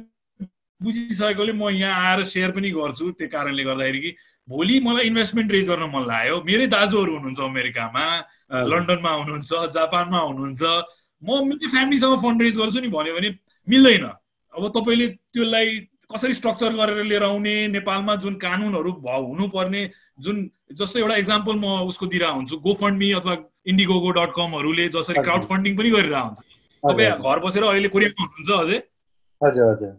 बुझिसकेकोले म यहाँ आएर सेयर पनि गर्छु त्यो कारणले गर्दाखेरि कि भोलि मलाई इन्भेस्टमेन्ट रेज गर्न मन लाग्यो मेरै दाजुहरू हुनुहुन्छ अमेरिकामा लन्डनमा हुनुहुन्छ जापानमा हुनुहुन्छ म मेरो फ्यामिलीसँग फन्ड रेज गर्छु नि भन्यो भने मिल्दैन अब तपाईँले त्यसलाई कसरी स्ट्रक्चर गरेर लिएर आउने नेपालमा जुन कानुनहरू हुनुपर्ने जुन जस्तो एउटा इक्जाम्पल म उसको दिइरहेको हुन्छु GoFundMe अथवा Indiegogo.com-हरूले जसरी क्राउड फन्डिङ पनि गरिरहेको हुन्छ तपाईँ घर बसेर अहिले कोरियामा हुनुहुन्छ अझै हजुर हजुर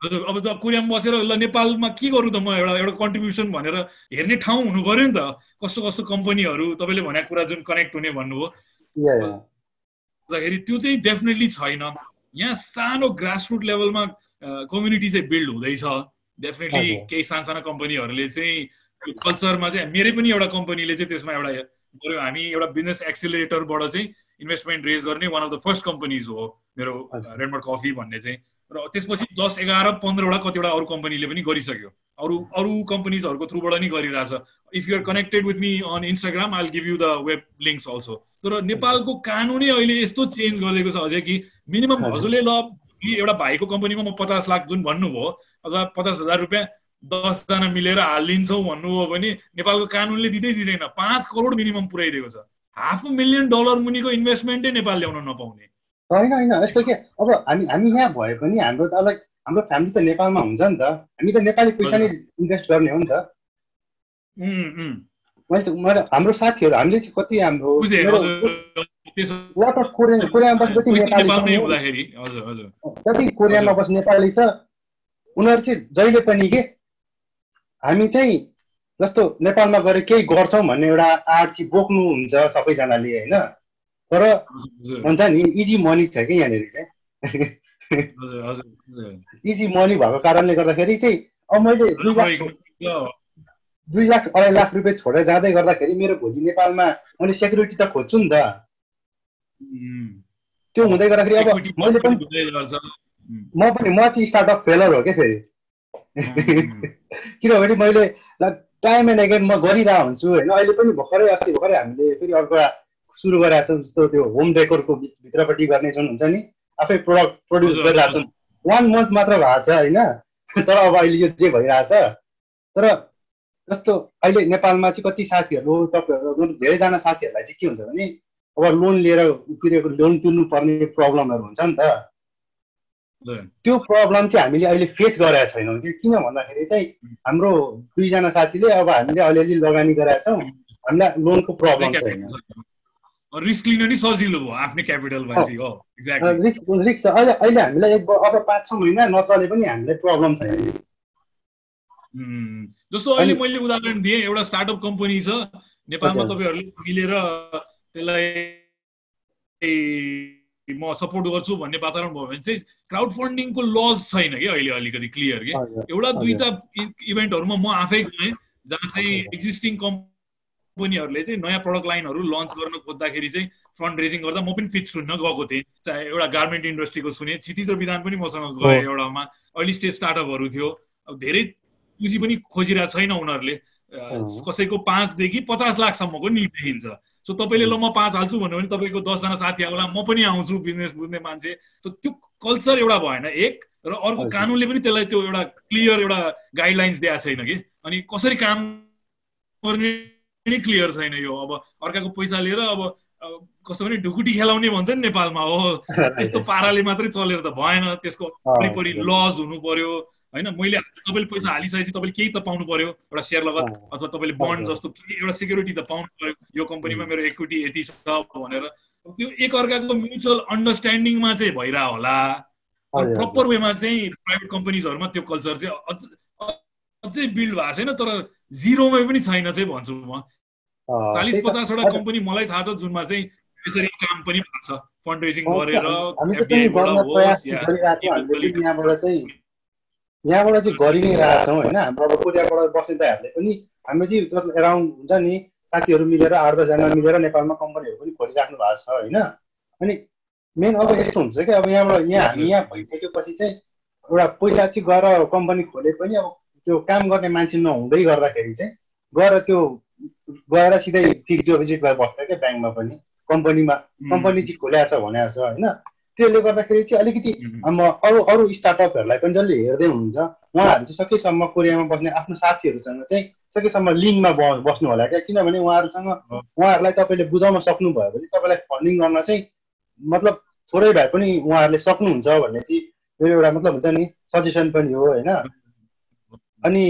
हजुर अब त कोरियामा बसेर ल नेपालमा के गरौँ त म एउटा कन्ट्रिब्युसन भनेर हेर्ने ठाउँ हुनु पर्यो नि त कस्तो कस्तो कम्पनीहरू तपाईँले भनेको कुरा जुन कनेक्ट हुने भन्नुभयो त्यो चाहिँ डेफिनेटली छैन यहाँ सानो ग्रासरुट लेभलमा कम्युनिटी चाहिँ बिल्ड हुँदैछ डेफिनेटली केही साना कम्पनीहरूले चाहिँ कल्चरमा चाहिँ मेरै पनि एउटा कम्पनीले चाहिँ त्यसमा एउटा गऱ्यो हामी एउटा बिजनेस एक्सिलरेटरबाट चाहिँ इन्भेस्टमेन्ट रेज गर्ने one of the first companies हो मेरो रेडबर्ड कफी भन्ने चाहिँ र त्यसपछि 10, 11, 15वटा कतिवटा अरू कम्पनीले पनि गरिसक्यो अरू कम्पनीजहरूको थ्रुबाट नि गरिरहेछ if you are connected with me on Instagram I will give you the web links also तर नेपालको कानुनै अहिले यस्तो चेन्ज गरिदिएको छ अझै कि मिनिमम हजुरले ल एउटा भाइको कम्पनीमा म 50 लाख जुन भन्नुभयो अथवा 50,000 रुपियाँ 10 जना मिलेर हालिदिन्छौँ भन्नुभयो भने नेपालको कानुनले दिँदैन 5 करोड मिनिमम पुर्याइदिएको छ $500,000 मुनिको इन्भेस्टमेन्टै नेपाल ल्याउन नपाउने होइन यस्तो के अब हामी यहाँ भए पनि हाम्रो त अलग हाम्रो फ्यामिली त नेपालमा हुन्छ नि त हामी त नेपाली पैसा नै इन्भेस्ट गर्ने हो नि त मैले हाम्रो साथीहरू हामीले चाहिँ कति हाम्रो कोरियामा बस्ने जति नेपाली जति कोरियामा बस्ने नेपाली छ उनीहरू चाहिँ जहिले पनि के हामी चाहिँ जस्तो नेपालमा गएर केही गर्छौँ भन्ने एउटा आँट चाहिँ बोक्नुहुन्छ सबैजनाले होइन तर भन्छ नि इजी मनी छ कि यहाँनिर चाहिँ इजी मनी भएको कारणले गर्दाखेरि चाहिँ अब मैले 2 लाख 2.5 लाख रुपियाँ छोडेर जाँदै गर्दाखेरि मेरो भोलि नेपालमा मैले सेक्युरिटी त खोज्छु नि त त्यो हुँदै गर्दाखेरि अब मैले पनि म चाहिँ स्टार्टअप फेलर हो क्या फेरि किनभने मैले टाइम एन्ड अगेन म गरिरहेको हुन्छु होइन अहिले पनि भर्खरै हामीले फेरि अर्को सुरु गरिरहेको छौँ जस्तो त्यो होम डेकोरको भित्रपट्टि गर्ने जुन हुन्छ नि आफै प्रोडक्ट प्रड्युस गरिरहेको छौँ 1 मन्थ मात्र भएको छ होइन तर अब अहिले यो जे भइरहेछ तर जस्तो अहिले नेपालमा चाहिँ कति साथीहरू तपाईँहरू धेरैजना साथीहरूलाई चाहिँ के हुन्छ भने अब लोन लिएर लोन तिर्नु पर्ने प्रब्लमहरू हुन्छ नि त त्यो प्रब्लम चाहिँ हामीले अहिले फेस गरेका छैनौँ किन भन्दाखेरि चाहिँ हाम्रो 2 जना साथीले अब हामीले अलिअलि लगानी गरेका छौँ हामीलाई लोनको प्रब्लम छैन रिस्क लिन नि सजिलो भयो आफ्नै क्यापिटल भएपछि हो एक्ज्याक्टली रिस्क छ अहिले हामीलाई अब 5-6 महिना नचले पनि हामीलाई प्रब्लम छैन जस्तो अहिले मैले उदाहरण दिएँ एउटा स्टार्टअप कम्पनी छ नेपालमा तपाईहरुले मिलेर त्यसलाई म सपोर्ट गर्छु भन्ने वातावरण भयो भने चाहिँ क्राउड फन्डिङको लज छैन कि अहिले अलिकति क्लियर के एउटा दुईटा इभेन्टहरुमा म आफै गएँ जहाँ चाहिँ एक्जिस्टिङ कम्पनीहरूले चाहिँ नयाँ प्रडक्ट लाइनहरू लन्च गर्न खोज्दाखेरि चाहिँ फन्ड रेजिङ गर्दा म पनि पिच सुन्न गएको थिएँ। चाहे एउटा गार्मेन्ट इन्डस्ट्रीको सुने, क्षितिज र विधान पनि मसँग गए एउटामा, अर्ली स्टेज स्टार्टअपहरू थियो। अब धेरै पुँजी पनि खोजिरहेको छैन उनीहरूले, कसैको 5 देखि 50 लाखसम्मको निड देखिन्छ। सो तपाईँले ल म 5 हाल्छु भन्यो भने तपाईँको 10 जना साथी आउला, म पनि आउँछु बिजनेस बुझ्ने मान्छे। सो त्यो कल्चर एउटा भएन एक, र अर्को कानुनले पनि त्यसलाई त्यो एउटा क्लियर एउटा गाइडलाइन्स दिएको छैन कि, अनि कसरी काम गर्ने पनि क्लियर छैन। यो अब अर्काको पैसा लिएर अब कस्तो भने ढुकुटी खेलाउने भन्छ नि नेपालमा, हो त्यस्तो पाराले मात्रै चलेर त भएन। त्यसको वरिपरि लज हुनु पर्यो हैन। मैले तपाईँले पैसा हालिसकेपछि तपाईँले केही त पाउनु पर्यो, एउटा सेयर लगत अथवा तपाईँले बन्ड जस्तो एउटा सिक्युरिटी त पाउनु पर्यो, यो कम्पनीमा मेरो इक्विटी यति छ भनेर। त्यो एक अर्काको म्युचुअल अन्डरस्ट्यान्डिङमा चाहिँ भइरह होला। प्रपर वेमा चाहिँ प्राइभेट कम्पनीजहरुमा त्यो कल्चर चाहिँ अझै बिल्ड भएको छैन, तर जिरोमा पनि छैन चाहिँ भन्छु म। 40-50 वटा कम्पनी मलाई थाहा छ जुनमा चाहिँ यसरी काम पनि भएको छ, फन्ड रेजिङ गरेर यहाँबाट चाहिँ गरि नै रहेछौँ होइन। हाम्रो अब कोरियाबाट बस्ने दाइहरूले पनि हाम्रो चाहिँ एराउन्ड हुन्छ नि साथीहरू मिलेर 8-10 जना मिलेर नेपालमा कम्पनीहरू पनि खोलिराख्नु भएको छ होइन। अनि मेन अब यस्तो हुन्छ कि अब यहाँबाट हामी यहाँ भइसकेपछि चाहिँ एउटा पैसा चाहिँ गएर कम्पनी खोले पनि अब त्यो काम गर्ने मान्छे नहुँदै गर्दाखेरि चाहिँ गएर त्यो गएर सिधै फिक्स डिपोजिट गरेर बस्छ क्या ब्याङ्कमा पनि, कम्पनीमा कम्पनी चाहिँ खोलेको छ भनेको छ होइन। त्यसले गर्दाखेरि चाहिँ अलिकति अरू स्टार्टअपहरूलाई पनि जसले हेर्दै हुनुहुन्छ उहाँहरू चाहिँ सकेसम्म कोरियामा बस्ने आफ्नो साथीहरूसँग चाहिँ सकेसम्म लिङ्कमा बस्नु होला क्या, किनभने उहाँहरूलाई तपाईँले बुझाउन सक्नुभयो भने तपाईँलाई फन्डिङ गर्न चाहिँ मतलब थोरै भए पनि उहाँहरूले सक्नुहुन्छ भन्ने चाहिँ मेरो एउटा मतलब हुन्छ नि सजेसन पनि हो होइन। अनि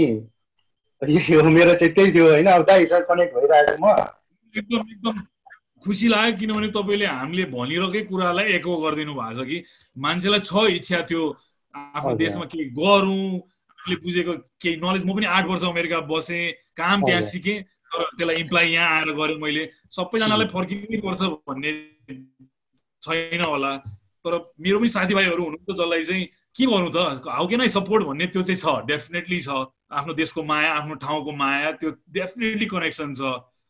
यो मेरो चाहिँ त्यही थियो होइन। अब दाइसँग कनेक्ट भइरहेको छु म, एकदम खुसी लाग्यो किनभने तपाईँले हामीले भनिरहेकै कुरालाई एको गरिदिनु भएको छ कि मान्छेलाई छ इच्छा त्यो आफ्नो देशमा केही गरौँ, आफूले बुझेको केही नलेज। म पनि 8 वर्ष अमेरिका बसेँ, काम त्यहाँ सिकेँ, तर त्यसलाई इम्प्लाइ यहाँ आएर गरेँ मैले। सबैजनालाई फर्किनै पर्छ भन्ने छैन होला, तर मेरो पनि साथीभाइहरू हुनुहुन्छ जसलाई चाहिँ के गर्नु त, हाउ कैन आई सपोर्ट भन्ने त्यो चाहिँ छ, डेफिनेटली छ। आफ्नो देशको माया, आफ्नो ठाउँको माया, त्यो डेफिनेटली कनेक्सन छ।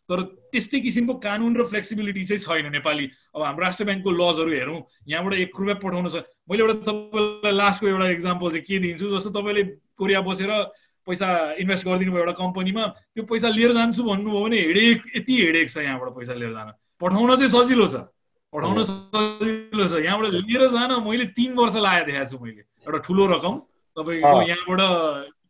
तर त्यस्तै किसिमको कानुन र फ्लेक्सिबिलिटी चाहिँ छैन नेपाली। अब हाम्रो राष्ट्र ब्याङ्कको लजहरू हेरौँ, यहाँबाट 1 रुपियाँ पठाउनु छ। मैले एउटा तपाईँलाई लास्टको एउटा इक्जाम्पल चाहिँ के दिन्छु, जस्तो तपाईँले कोरिया बसेर पैसा इन्भेस्ट गरिदिनु भयो एउटा कम्पनीमा, त्यो पैसा लिएर जान्छु भन्नुभयो भने हेडेक, यति हेडेक छ यहाँबाट पैसा लिएर जान। पठाउन चाहिँ सजिलो छ, यहाँबाट लिएर जान मैले 3 वर्ष लगाएर देखाएको छु मैले। एउटा ठुलो रकम तपाईँको यहाँबाट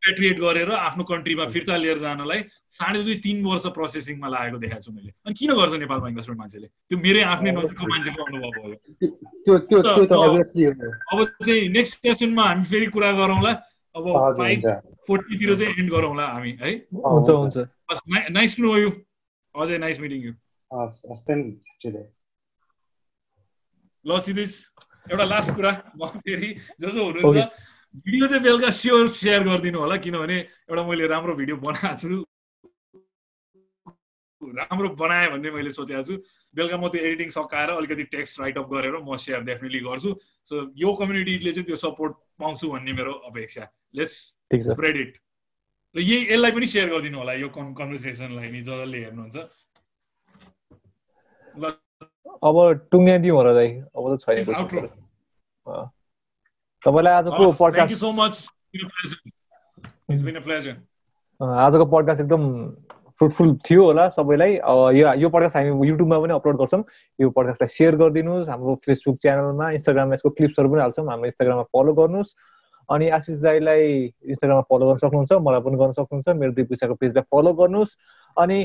रिपेट्रिएट गरेर आफ्नो कन्ट्रीमा फिर्ता लिएर जानलाई 2.5-3 वर्ष प्रोसेसिङमा लागेको देखाएको छु मैले। अनि किन गर्छ नेपालमा इन्भेस्टमेन्ट मान्छेले? त्यो मेरै आफ्नै नजिकको मान्छेको अनुभव भयो। अब चाहिँ नेक्स्ट सेसनमा हामी फेरि कुरा गरौँला, अब 5:40 तिर चाहिँ एन्ड गरौँला हामी है। हुन्छ हुन्छ, nice to know you Ajay, nice meeting you. ल क्षितिज एउटा लास्ट कुरा म फेरि जो हुनुहुन्छ भिडियो चाहिँ बेलुका स्योर सेयर गरिदिनु होला, किनभने एउटा मैले राम्रो भिडियो बनाएको छु, राम्रो बनाएँ भन्ने मैले सोचेको छु। बेलुका म त्यो एडिटिङ सकाएर अलिकति टेक्स्ट राइटअप गरेर म सेयर डेफिनेटली गर्छु। सो यो कम्युनिटीले चाहिँ त्यो सपोर्ट पाउँछु भन्ने मेरो अपेक्षा। Let's spread it. र यसलाई पनि सेयर गरिदिनु होला, यो कन्भर्सेसनलाई नि जसले हेर्नुहुन्छ। ल अब टुङ्ग्याइदिउँ होला दाइ, अब त छैन। तपाईलाई आजको podcast thank you so much, it's been a pleasure. आजको पडकास्ट एकदम फ्रुटफुल थियो होला सबैलाई। यो पडकास्ट हामी युट्युबमा पनि अपलोड गर्छौँ, यो पडकास्टलाई सेयर गरिदिनुहोस्। हाम्रो फेसबुक च्यानलमा, इन्स्टाग्राममा यसको क्लिप्सहरू पनि हाल्छौँ, हाम्रो इन्स्टाग्राममा फलो गर्नुहोस्। अनि आशिष दाइलाई इन्स्टाग्राममा फलो गर्न सक्नुहुन्छ, मलाई पनि गर्न सक्नुहुन्छ, मेरो 2 पैसाको पेजलाई फलो गर्नुहोस्। अनि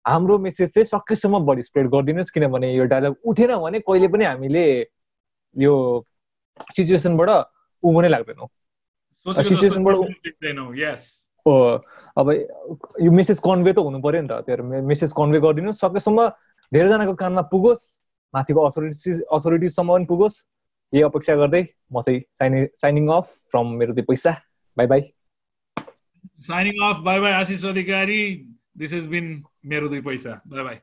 हाम्रो मेसेज चाहिँ सकेसम्म बढी स्प्रेड गरिदिनुहोस्, किनभने यो डायलग उठेन भने कहिले पनि हामीले यो सिचुएसनबाट उभो नै लाग्दैनौँ। अब यो मेसेज कन्भे त हुनु पर्यो नि त, त्यो मेसेज कन्भे गरिदिनु सकेसम्म धेरैजनाको कानमा पुगोस्, माथिको अथोरिटिजसम्म पनि पुगोस्, यही अपेक्षा गर्दै म चाहिँ साइनिङ अफ फ्रम मेरो 2 पैसा। Bye bye. Signing off, bye bye Ashish Adhikari. This has been मेरो 2 पैसा। Bye by.